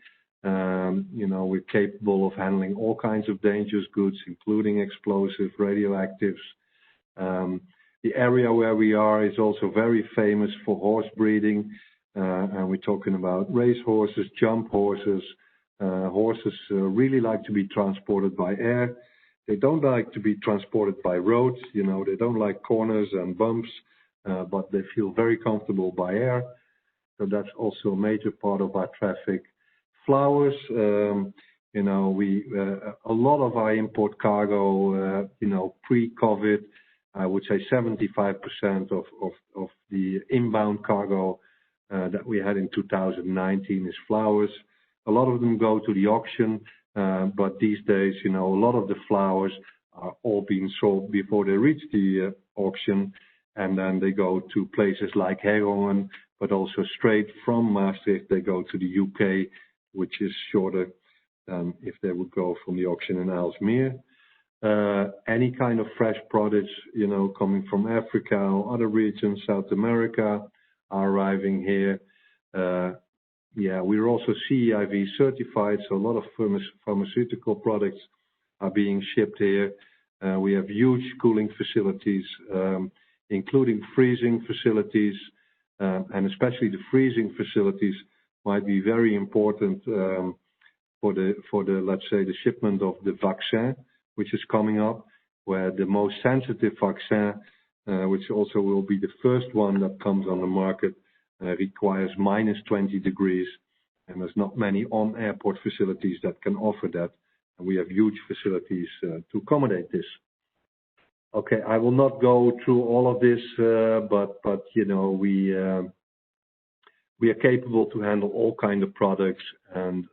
We're capable of handling all kinds of dangerous goods, including explosive, radioactives. The area where we are is also very famous for horse breeding, and we're talking about race horses, jump horses. Horses really like to be transported by air. They don't like to be transported by roads. They don't like corners and bumps, but they feel very comfortable by air. So that's also a major part of our traffic. Flowers, a lot of our import cargo, pre-COVID, I would say 75% of the inbound cargo that we had in 2019 is flowers. A lot of them go to the auction, but these days, a lot of the flowers are all being sold before they reach the auction, and then they go to places like FloraHolland, but also straight from Maastricht, they go to the UK, which is shorter than if they would go from the auction in Aalsmeer. Any kind of fresh products, coming from Africa or other regions, South America, are arriving here. We're also CEIV certified, so a lot of pharmaceutical products are being shipped here. We have huge cooling facilities, including freezing facilities, and especially the freezing facilities might be very important for the let's say the shipment of the vaccine, which is coming up, where the most sensitive vaccine, which also will be the first one that comes on the market, requires minus 20 degrees, and there's not many on-airport facilities that can offer that, and we have huge facilities to accommodate this. Okay, I will not go through all of this, but we are capable to handle all kind of products and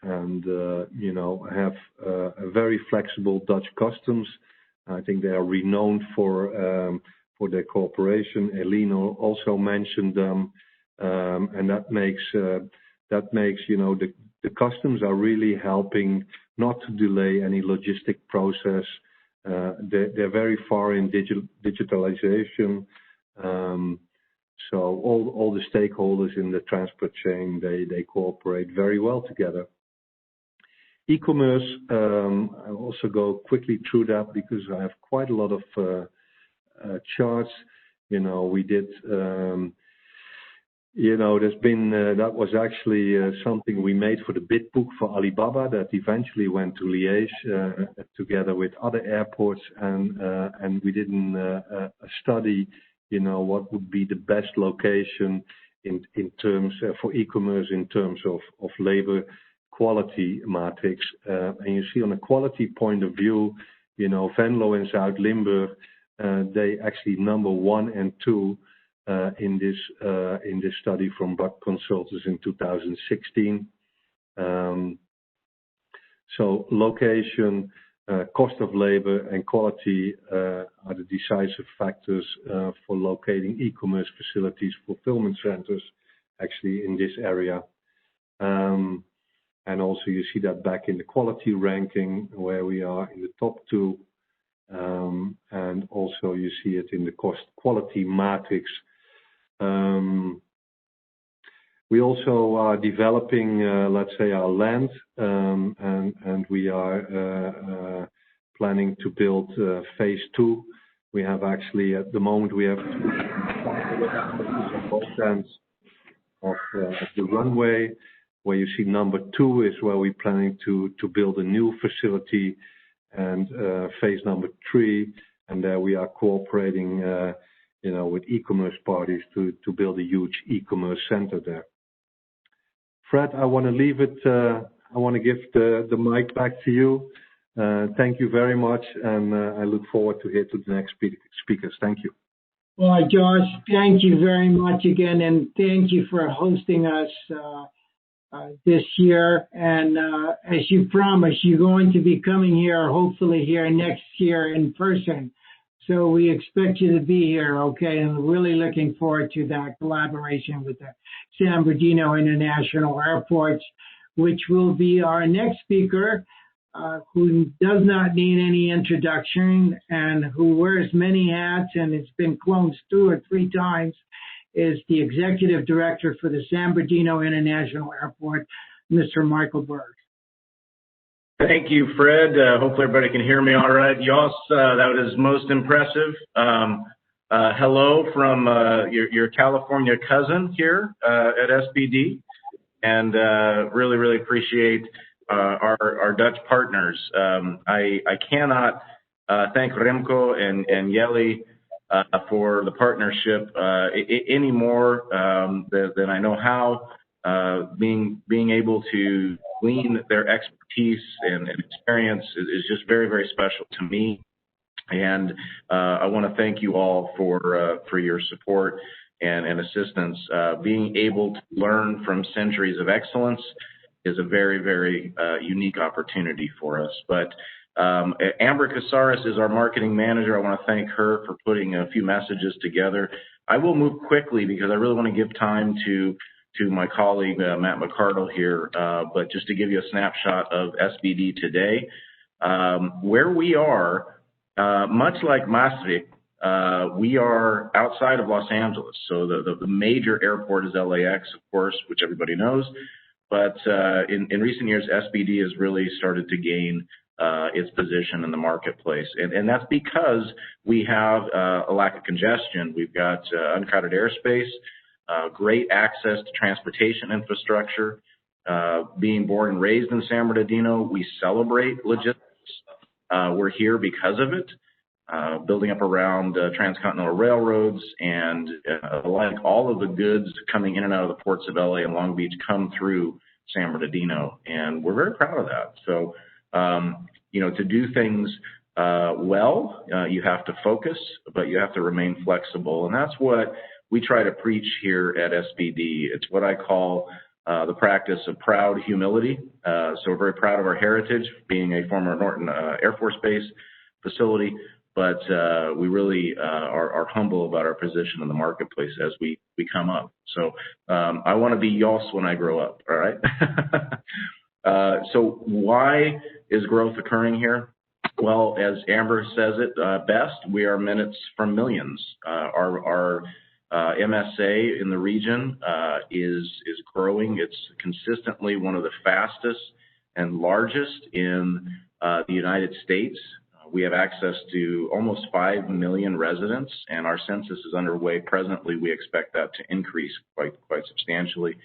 have a very flexible Dutch customs. I think they are renowned for their cooperation. Eline also mentioned them, and that makes the customs are really helping not to delay any logistic process. They're very far in digitalization. So all the stakeholders in the transport chain, they cooperate very well together. E-commerce, I'll also go quickly through that because I have quite a lot of charts. We did, there's been, that was actually something we made for the bid book for Alibaba that eventually went to Liège together with other airports, and we did a study, what would be the best location in terms for e-commerce in terms of labor quality matrix. And you see on a quality point of view, Venlo and Zuid-Limburg, they actually number 1 and 2 in this study from Buck Consultants in 2016. So location, cost of labor, and quality are the decisive factors for locating e-commerce facilities, fulfillment centers, actually in this area. And also you see that back in the quality ranking where we are in the top 2. And also you see it in the cost quality matrix. We also are developing, let's say, our land, and we are planning to build phase 2. We have actually, at the moment, we have both ends of the runway. Where you see number 2 is where we're planning to build a new facility, and phase number 3, and there we are cooperating, with e-commerce parties to build a huge e-commerce center there. Fred, I want to leave it. I want to give the mic back to you. Thank you very much, and I look forward to hear to the next speakers. Thank you. Well, Josh, thank you very much again, and thank you for hosting us this year. And as you promised, you're going to be coming here, hopefully here next year in person. So we expect you to be here, okay? And really looking forward to that collaboration with the San Bernardino International Airport, which will be our next speaker, who does not need any introduction and who wears many hats and has been cloned 2 or 3 times, is the Executive Director for the San Bernardino International Airport, Mr. Michael Berg. Thank you, Fred. Hopefully everybody can hear me all right. Jos, that was most impressive. Hello from your California cousin here at SBD, and really, really appreciate our Dutch partners. I cannot thank Remco and Jelly for the partnership any more than I know how. Being able to glean their expertise and experience is just very, very special to me. And I want to thank you all for your support and assistance. Being able to learn from centuries of excellence is a very, very unique opportunity for us. But Amber Casares is our marketing manager. I want to thank her for putting a few messages together. I will move quickly because I really want to give time to my colleague, Matt McCardle here, but just to give you a snapshot of SBD today, where we are, much like Maastricht, we are outside of Los Angeles. So the major airport is LAX, of course, which everybody knows. But in recent years, SBD has really started to gain its position in the marketplace. And that's because we have a lack of congestion. We've got uncrowded airspace, great access to transportation infrastructure. Being born and raised in San Bernardino, we celebrate logistics. We're here because of it, building up around transcontinental railroads and like all of the goods coming in and out of the ports of LA and Long Beach come through San Bernardino, and we're very proud of that. So, to do things well, you have to focus, but you have to remain flexible, and that's what we try to preach here at SBD. It's what I call the practice of proud humility. So we're very proud of our heritage, being a former Norton Air Force Base facility, but we really are humble about our position in the marketplace as we come up. So I want to be Jos when I grow up, all right? So why is growth occurring here? Well, as Amber says it best, we are minutes from millions. Our MSA in the region is growing. It's consistently one of the fastest and largest in the United States. We have access to almost 5 million residents, and our census is underway presently. We expect that to increase quite substantially.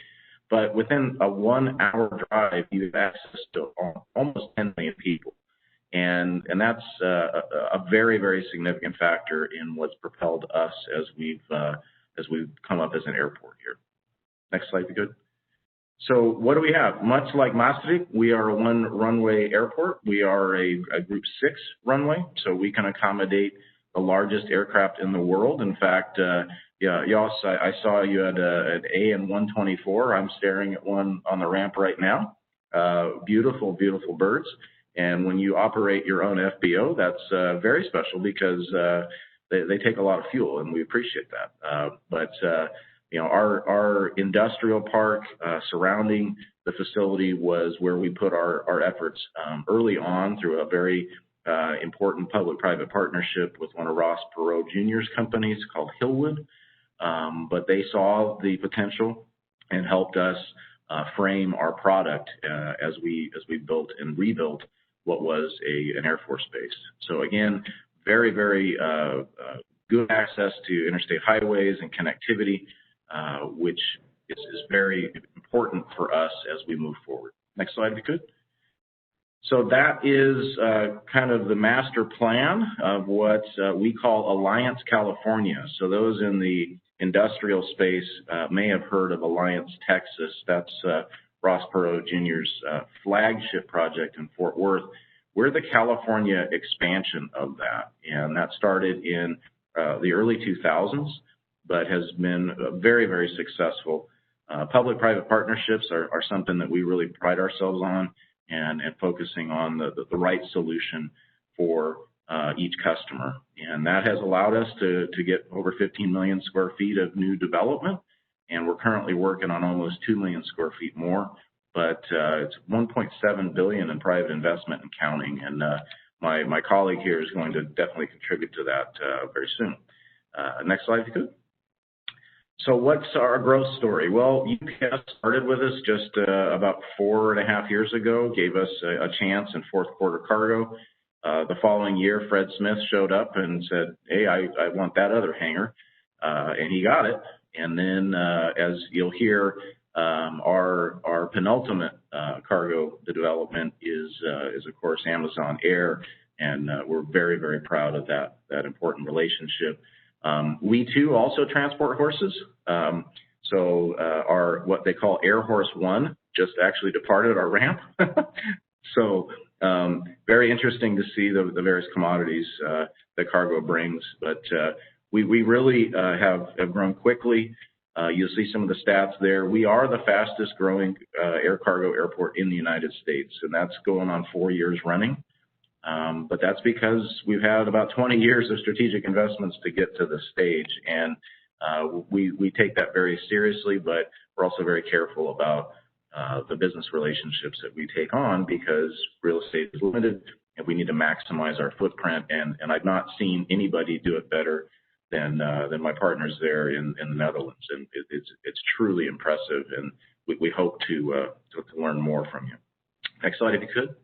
But within a 1-hour drive, you have access to almost 10 million people. And that's a very, very significant factor in what's propelled us as we've come up as an airport here. Next slide, if you could. So what do we have? Much like Maastricht, we are a 1-runway airport. We are a Group 6 runway, so we can accommodate the largest aircraft in the world. In fact, Jos, I saw you had an AN-124. I'm staring at one on the ramp right now. Beautiful, beautiful birds. And when you operate your own FBO, that's very special because they take a lot of fuel, and we appreciate that. But our industrial park surrounding the facility was where we put our efforts early on through a very important public-private partnership with one of Ross Perot Jr.'s companies called Hillwood. But they saw the potential and helped us frame our product as we built and rebuilt what was an Air Force base. So again, very, very good access to interstate highways and connectivity, which is very important for us as we move forward. Next slide, if you could. So that is kind of the master plan of what we call Alliance California. So those in the industrial space may have heard of Alliance Texas. That's Ross Perot Jr.'s flagship project in Fort Worth. We're the California expansion of that, and that started in the early 2000s, but has been very, very successful. Public-private partnerships are something that we really pride ourselves on, and focusing on the right solution for each customer. And that has allowed us to get over 15 million square feet of new development, and we're currently working on almost 2 million square feet more. But it's 1.7 billion in private investment and counting, and my colleague here is going to definitely contribute to that very soon. Next slide, if you could. So what's our growth story? Well, UPS started with us just about 4.5 years ago, gave us a chance in fourth quarter cargo. The following year, Fred Smith showed up and said, hey, I want that other hangar, and he got it. And then, as you'll hear, our penultimate cargo development is of course Amazon Air, and we're very, very proud of that important relationship. We too also transport horses. So our what they call Air Horse One just actually departed our ramp. So very interesting to see the various commodities that cargo brings, but we really have grown quickly. You'll see some of the stats there. We are the fastest growing air cargo airport in the United States, and that's going on 4 years running. But that's because we've had about 20 years of strategic investments to get to this stage, and we take that very seriously, but we're also very careful about the business relationships that we take on, because real estate is limited and we need to maximize our footprint, and I've not seen anybody do it better than my partners there in the Netherlands, and it's truly impressive, and we hope to learn more from you. Next slide, if you could.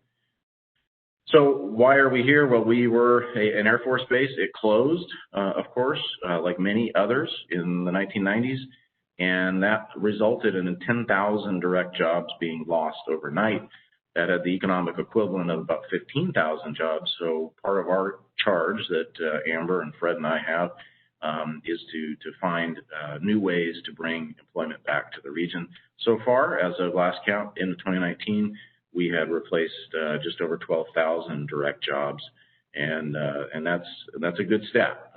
So why are we here? Well, we were an Air Force base. It closed, of course, like many others in the 1990s, and that resulted in 10,000 direct jobs being lost overnight. That had the economic equivalent of about 15,000 jobs. So part of our charge that Amber and Fred and I have is to find new ways to bring employment back to the region. So far, as of last count in 2019, we had replaced just over 12,000 direct jobs, and that's a good stat.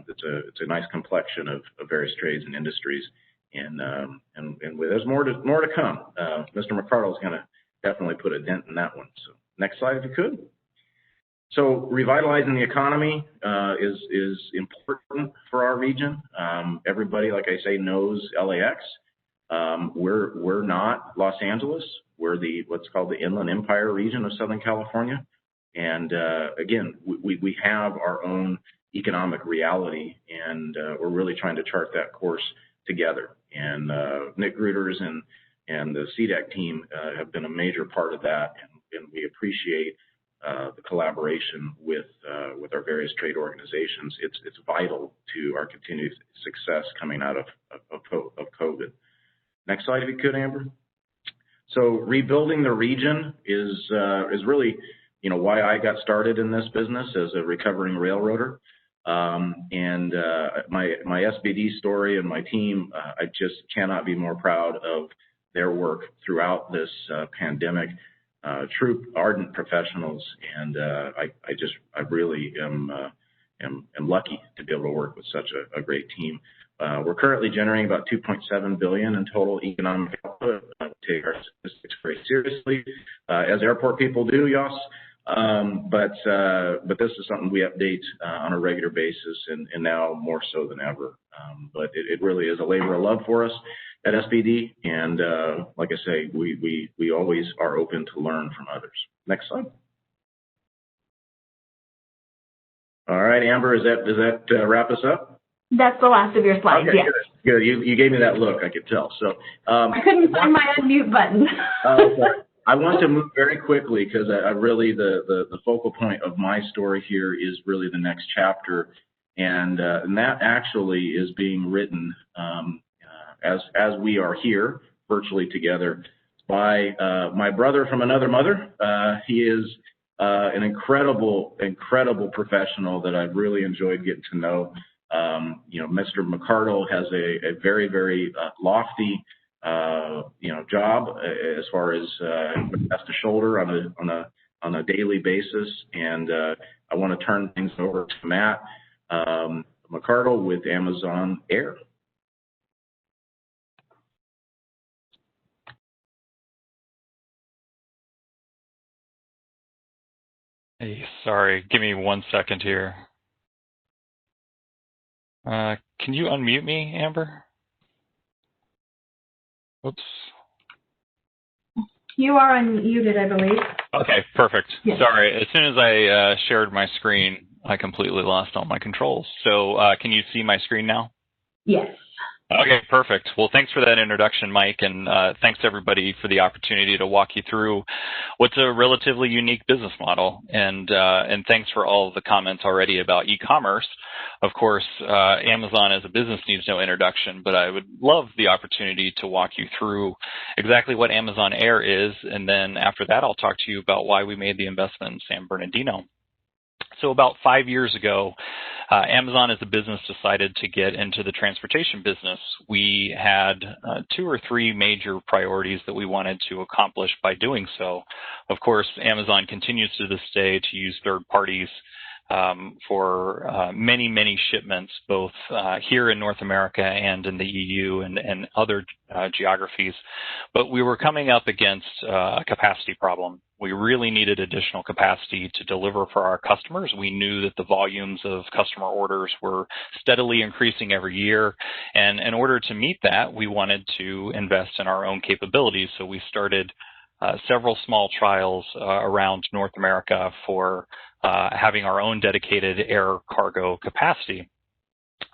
It's a nice complexion of various trades and industries, and there's more to come. Mr. McCardle is going to definitely put a dent in that one. So next slide, if you could. So revitalizing the economy is important for our region. Everybody, like I say, knows LAX. We're not Los Angeles. We're what's called the Inland Empire region of Southern California. And again, we have our own economic reality, and we're really trying to chart that course together. And Nick Gruters and the CDEC team have been a major part of that, and we appreciate the collaboration with our various trade organizations. It's vital to our continued success coming out of COVID. Next slide, if you could, Amber. So rebuilding the region is really, why I got started in this business as a recovering railroader. And my SBD story and my team, I just cannot be more proud of their work throughout this pandemic. True ardent professionals, and I really am lucky to be able to work with such a great team. We're currently generating about $2.7 billion in total economic output. We take our statistics very seriously, as airport people do, Jos. But this is something we update on a regular basis, and now more so than ever. But it really is a labor of love for us at SBD, and like I say, we always are open to learn from others. Next slide. All right, Amber, does that wrap us up? That's the last of your slides. Okay, yes. Good. You gave me that look, I could tell. So I couldn't find my unmute button. I want to move very quickly because I really the focal point of my story here is really the next chapter, and that actually is being written as we are here virtually together by my brother from another mother. He is an incredible professional that I've really enjoyed getting to know. Mr. McCardle has a very, very lofty job as far as has to shoulder on a daily basis, and I want to turn things over to Matt McCardle with Amazon Air. Hey, sorry, give me 1 second here. Can you unmute me, Amber? Oops. You are unmuted, I believe. Okay, perfect. Yes. Sorry, as soon as I shared my screen, I completely lost all my controls. So can you see my screen now? Yes. Okay, perfect. Well, thanks for that introduction, Mike, and thanks everybody for the opportunity to walk you through what's a relatively unique business model. And thanks for all of the comments already about e-commerce. Of course, Amazon as a business needs no introduction, but I would love the opportunity to walk you through exactly what Amazon Air is, and then after that, I'll talk to you about why we made the investment in San Bernardino. So about 5 years ago, Amazon as a business decided to get into the transportation business. We had 2 or 3 major priorities that we wanted to accomplish by doing so. Of course, Amazon continues to this day to use third parties for many, many shipments, both here in North America and in the EU and other geographies. But we were coming up against a capacity problem. We really needed additional capacity to deliver for our customers. We knew that the volumes of customer orders were steadily increasing every year. And in order to meet that, we wanted to invest in our own capabilities. So we started several small trials around North America for having our own dedicated air cargo capacity.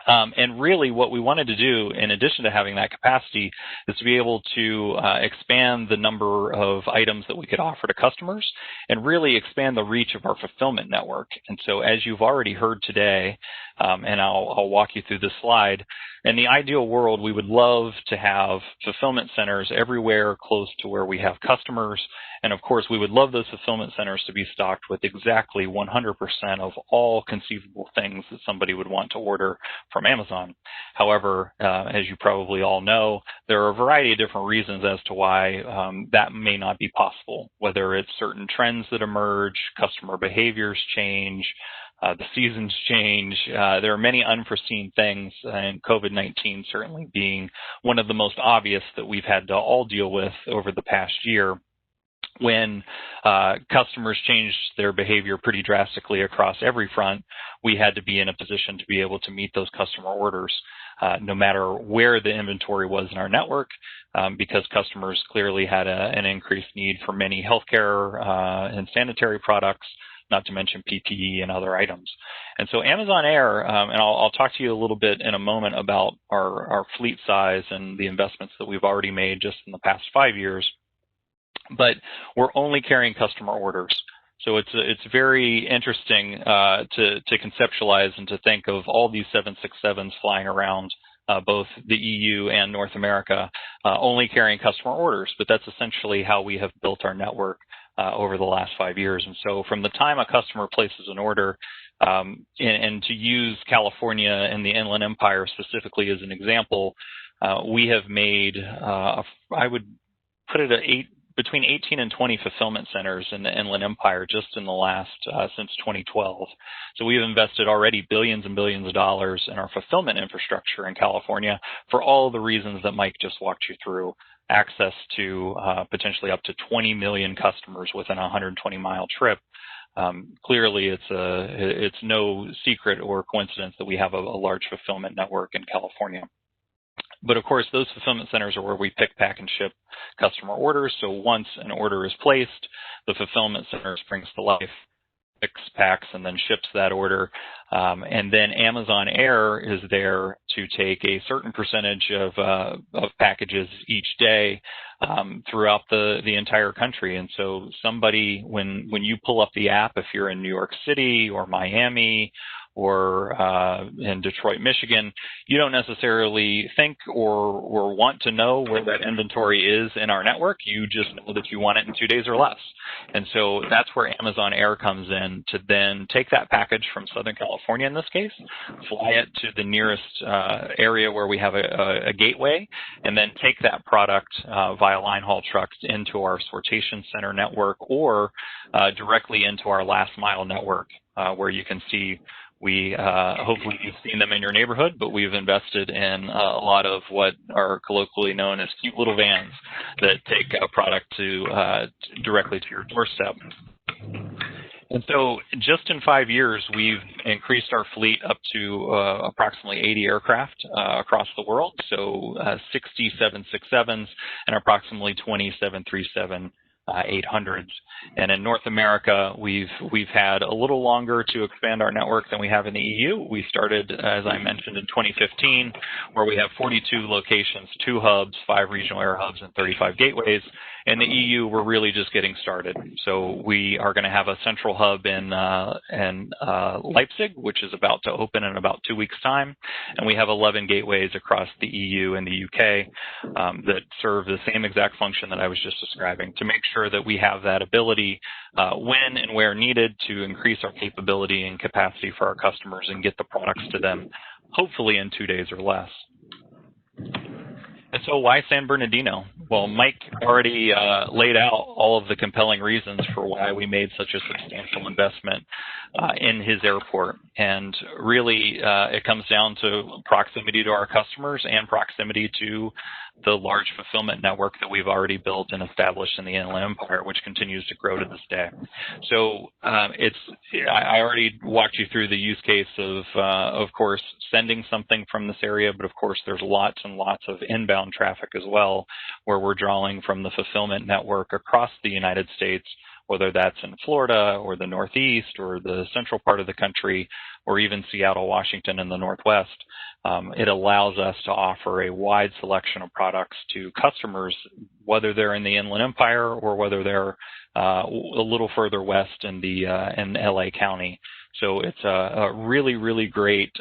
And really what we wanted to do, in addition to having that capacity, is to be able to expand the number of items that we could offer to customers and really expand the reach of our fulfillment network. And so as you've already heard today, and I'll walk you through this slide, in the ideal world, we would love to have fulfillment centers everywhere close to where we have customers. And of course, we would love those fulfillment centers to be stocked with exactly 100% of all conceivable things that somebody would want to order from Amazon. However, as you probably all know, there are a variety of different reasons as to why that may not be possible, whether it's certain trends that emerge, customer behaviors change, the seasons change. There are many unforeseen things, and COVID-19 certainly being one of the most obvious that we've had to all deal with over the past year, when customers changed their behavior pretty drastically across every front. We had to be in a position to be able to meet those customer orders, no matter where the inventory was in our network, because customers clearly had an increased need for many healthcare and sanitary products, not to mention PPE and other items. And so Amazon Air, and I'll talk to you a little bit in a moment about our fleet size and the investments that we've already made just in the past 5 years, but we're only carrying customer orders. So it's very interesting to conceptualize and to think of all these 767s flying around both the EU and North America, only carrying customer orders. But that's essentially how we have built our network over the last 5 years. And so from the time a customer places an order, and to use California and the Inland Empire specifically as an example, we have made, I would put it at between 18 and 20 fulfillment centers in the Inland Empire just in the last, since 2012. So we've invested already billions and billions of dollars in our fulfillment infrastructure in California for all the reasons that Mike just walked you through. Access to potentially up to 20 million customers within a 120-mile trip. Clearly, it's no secret or coincidence that we have a large fulfillment network in California. But of course, those fulfillment centers are where we pick, pack, and ship customer orders. So once an order is placed, the fulfillment center springs to life, picks, packs, and then ships that order. And then Amazon Air is there to take a certain percentage of packages each day throughout the entire country. And so somebody, when you pull up the app, if you're in New York City or Miami or in Detroit, Michigan, you don't necessarily think or want to know where that inventory is in our network. You just know that you want it in 2 days or less. And so that's where Amazon Air comes in to then take that package from Southern California in this case, fly it to the nearest area where we have a gateway, and then take that product via line haul trucks into our sortation center network or directly into our last mile network where you can see hopefully you've seen them in your neighborhood, but we've invested in a lot of what are colloquially known as cute little vans that take a product directly to your doorstep. And so just in 5 years, we've increased our fleet up to approximately 80 aircraft across the world, so 60 767s and approximately 20 737 800s. And in North America, we've had a little longer to expand our network than we have in the EU. We started, as I mentioned, in 2015, where we have 42 locations, 2 hubs, 5 regional air hubs, and 35 gateways. In the EU, we're really just getting started. So we are going to have a central hub in Leipzig, which is about to open in about 2 weeks' time. And we have 11 gateways across the EU and the UK that serve the same exact function that I was just describing, to make sure that we have that ability when and where needed to increase our capability and capacity for our customers and get the products to them, hopefully in 2 days or less. And so why San Bernardino? Well, Mike already laid out all of the compelling reasons for why we made such a substantial investment in his airport. And really, it comes down to proximity to our customers and proximity to the large fulfillment network that we've already built and established in the Inland Empire, which continues to grow to this day. So I already walked you through the use case of course, sending something from this area, but of course there's lots and lots of inbound traffic as well, where we're drawing from the fulfillment network across the United States, whether that's in Florida or the Northeast or the central part of the country, or even Seattle, Washington, and the Northwest. It allows us to offer a wide selection of products to customers, whether they're in the Inland Empire or whether they're a little further west in LA County. So it's a really, really great,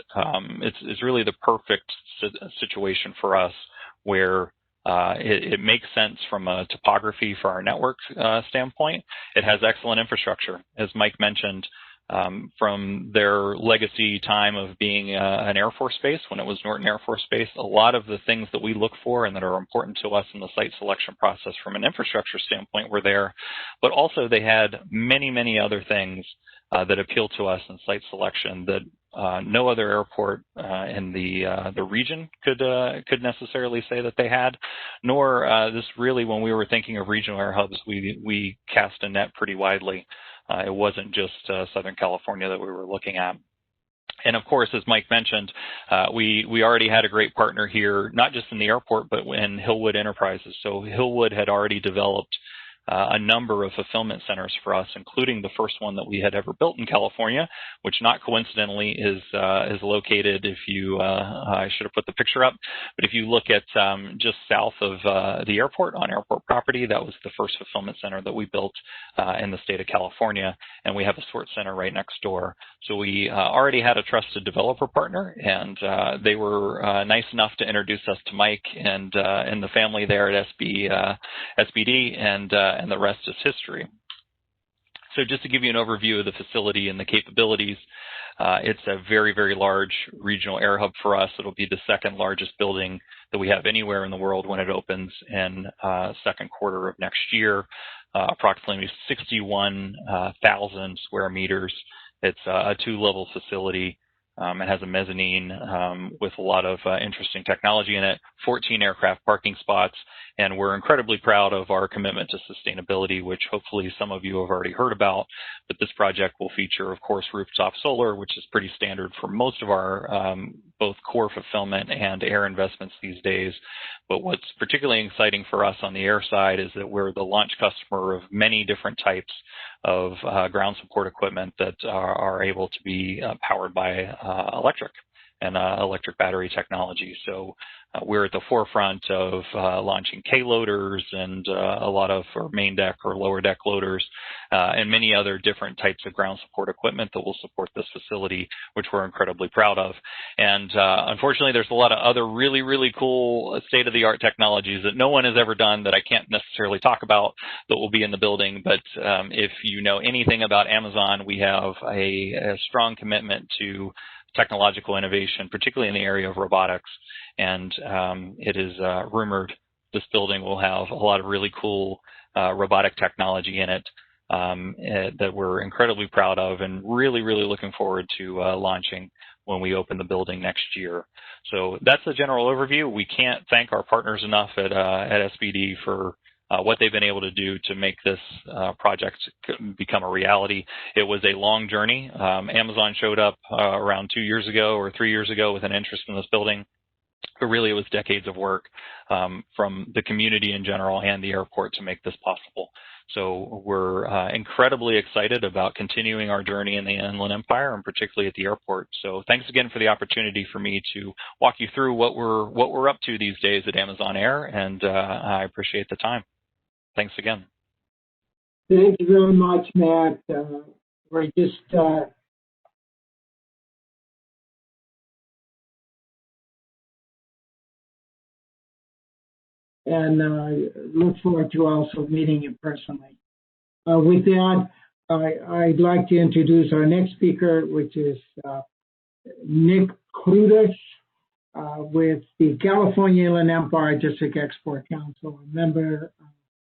it's really the perfect situation for us where it makes sense from a topography for our network standpoint. It has excellent infrastructure. As Mike mentioned, from their legacy time of being an Air Force base, when it was Norton Air Force Base, a lot of the things that we look for and that are important to us in the site selection process from an infrastructure standpoint were there. But also they had many, many other things that appeal to us in site selection that no other airport in the region could necessarily say that they had, nor this really, when we were thinking of regional air hubs, we cast a net pretty widely. It wasn't just Southern California that we were looking at. And of course, as Mike mentioned, we already had a great partner here, not just in the airport, but in Hillwood Enterprises. So Hillwood had already developed a number of fulfillment centers for us, including the first one that we had ever built in California, which not coincidentally is located, if you, I should have put the picture up, but if you look at just south of the airport, on airport property, that was the first fulfillment center that we built in the state of California, and we have a sort center right next door. So we already had a trusted developer partner, and they were nice enough to introduce us to Mike and the family there at SBD, and the rest is history. So just to give you an overview of the facility and the capabilities, it's a very, very large regional air hub for us. It'll be the second largest building that we have anywhere in the world when it opens in second quarter of next year, approximately 61,000 square meters. It's a two-level facility. It has a mezzanine with a lot of interesting technology in it, 14 aircraft parking spots, and we're incredibly proud of our commitment to sustainability, which hopefully some of you have already heard about. But this project will feature, of course, rooftop solar, which is pretty standard for most of our both core fulfillment and air investments these days. But what's particularly exciting for us on the air side is that we're the launch customer of many different types of ground support equipment that are able to be powered by electric and electric battery technology. So we're at the forefront of launching K-loaders and a lot of main deck or lower deck loaders and many other different types of ground support equipment that will support this facility, which we're incredibly proud of. And unfortunately, there's a lot of other really, really cool state-of-the-art technologies that no one has ever done that I can't necessarily talk about that will be in the building. But if you know anything about Amazon, we have a strong commitment to technological innovation, particularly in the area of robotics. And it is rumored this building will have a lot of really cool robotic technology in it that we're incredibly proud of and really, really looking forward to launching when we open the building next year. So that's the general overview. We can't thank our partners enough at SBD for what they've been able to do to make this project become a reality. It was a long journey. Amazon showed up around 2 years ago or 3 years ago with an interest in this building, but really it was decades of work from the community in general and the airport to make this possible. So we're incredibly excited about continuing our journey in the Inland Empire, and particularly at the airport. So thanks again for the opportunity for me to walk you through what we're up to these days at Amazon Air, and I appreciate the time. Thanks again. Thank you very much, Matt. We're just and look forward to also meeting you personally. With that, I'd like to introduce our next speaker, which is Nick Krutis with the California Inland Empire District Export Council, a member,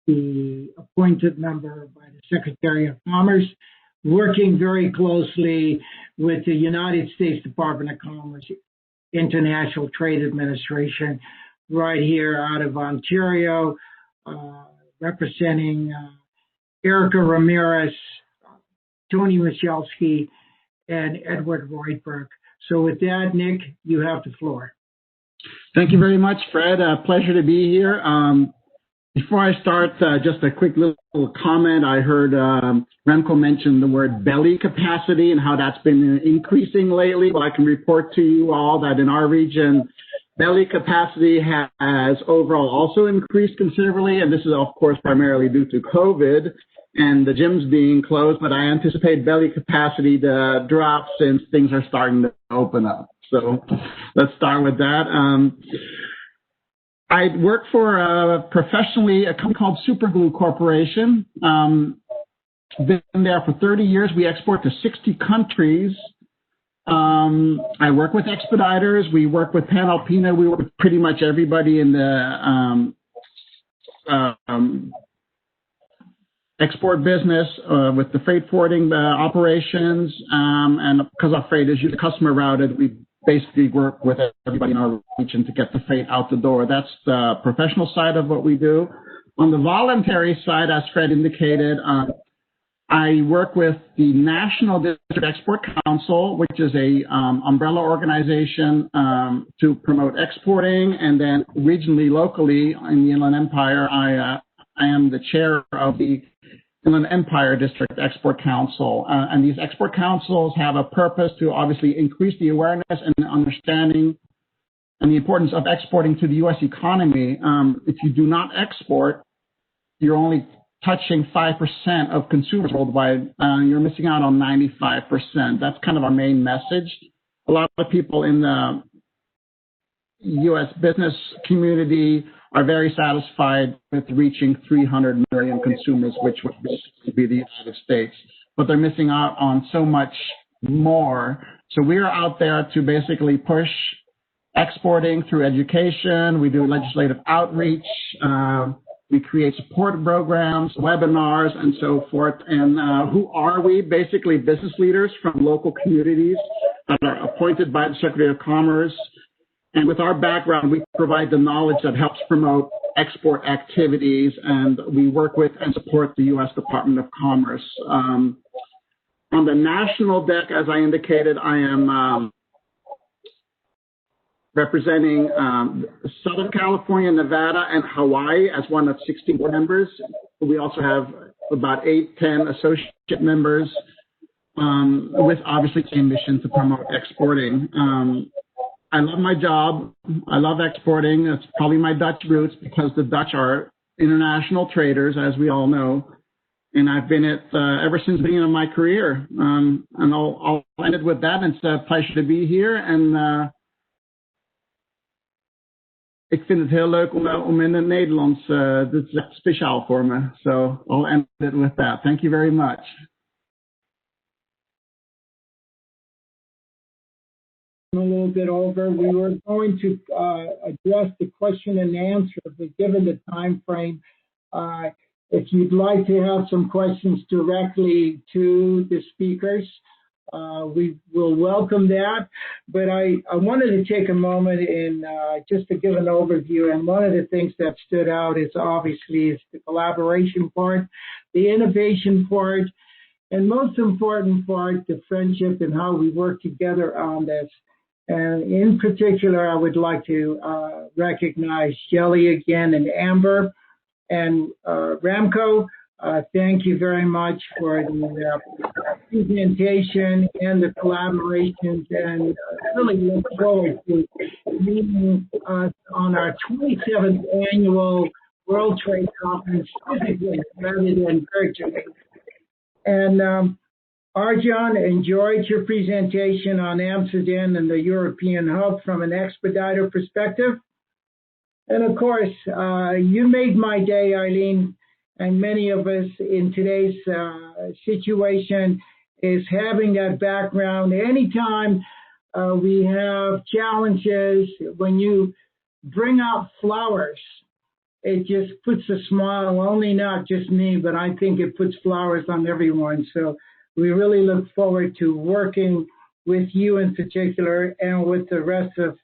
the appointed member by the Secretary of Commerce, working very closely with the United States Department of Commerce International Trade Administration right here out of Ontario, representing Erica Ramirez, Tony Michalski, and Edward Reutberg. So with that, Nick, you have the floor. Thank you very much, Fred. Pleasure to be here. Before I start, just a quick little comment. I heard Remco mention the word belly capacity and how that's been increasing lately. Well, I can report to you all that in our region, belly capacity has overall also increased considerably, and this is, of course, primarily due to COVID and the gyms being closed, but I anticipate belly capacity to drop since things are starting to open up. So let's start with that. I work for professionally a company called Superglue Corporation. Been there for 30 years. We export to 60 countries. I work with expediters. We work with Panalpina. We work with pretty much everybody in the export business with the freight forwarding operations. And because our freight is usually customer routed, we basically work with everybody in our region to get the freight out the door. That's the professional side of what we do. On the voluntary side, as Fred indicated, I work with the National District Export Council, which is a umbrella organization to promote exporting, and then regionally, locally in the Inland Empire, I I am the chair of the Inland Empire District Export Council. And these export councils have a purpose to obviously increase the awareness and understanding and the importance of exporting to the U.S. economy. If you do not export, you're only touching 5% of consumers worldwide. You're missing out on 95%. That's kind of our main message. A lot of people in the U.S. business community are very satisfied with reaching 300 million consumers, which would basically be the United States. But they're missing out on so much more. So we are out there to basically push exporting through education. We do legislative outreach. We create support programs, webinars, and so forth. And who are we? Basically, business leaders from local communities that are appointed by the Secretary of Commerce. And with our background, we provide the knowledge that helps promote export activities, and we work with and support the U.S. Department of Commerce. On the national deck, as I indicated, I am representing Southern California, Nevada, and Hawaii as one of 16 board members. We also have about 10 associate members with obviously the mission to promote exporting. I love my job. I love exporting. It's probably my Dutch roots because the Dutch are international traders, as we all know. And I've been it ever since the beginning of my career. And I'll end it with that. It's a pleasure to be here. And ik vind het heel leuk om in het Nederlands. Dit is echt speciaal voor me. So I'll end it with that. Thank you very much. A little bit over. We were going to address the question and answer, but given the time frame, if you'd like to have some questions directly to the speakers, we will welcome that. But I wanted to take a moment and just to give an overview. And one of the things that stood out is obviously the collaboration part, the innovation part, and most important part, the friendship and how we work together on this. And in particular, I would like to recognize Shelley again and Amber and Ramco. Thank you very much for the presentation and the collaborations, and really look forward to meeting us on our 27th annual World Trade Conference physically rather than virtually. And Arjan, enjoyed your presentation on Amsterdam and the European hub from an expediter perspective. And of course, you made my day, Eileen, and many of us in today's situation is having that background. Anytime we have challenges, when you bring out flowers, it just puts a smile, only not just me, but I think it puts flowers on everyone. So we really look forward to working with you in particular and with the rest of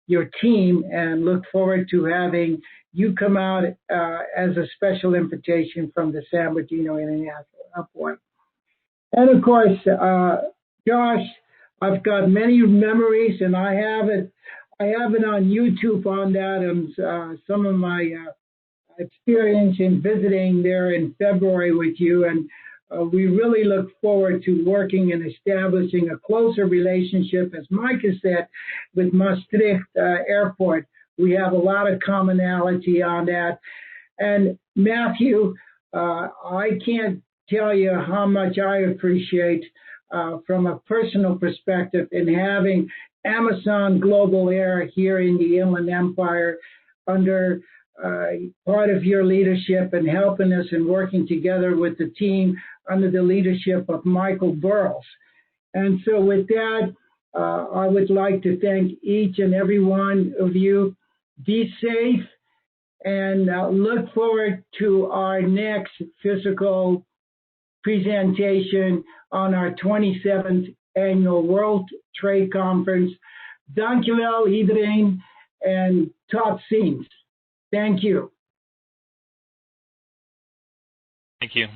your team, and look forward to having you come out as a special invitation from the San Bernardino International Airport. And of course, Josh, I've got many memories, and I have it on YouTube on that, and some of my experience in visiting there in February with you. And we really look forward to working and establishing a closer relationship, as Mike has said, with Maastricht Airport. We have a lot of commonality on that. And Matthew, I can't tell you how much I appreciate from a personal perspective in having Amazon Global Air here in the Inland Empire under part of your leadership and helping us and working together with the team under the leadership of Michael Burrows. And so with that, I would like to thank each and every one of you. Be safe, and look forward to our next physical presentation on our 27th annual World Trade Conference. Dankjewel iedereen en tot ziens. Thank you. Thank you.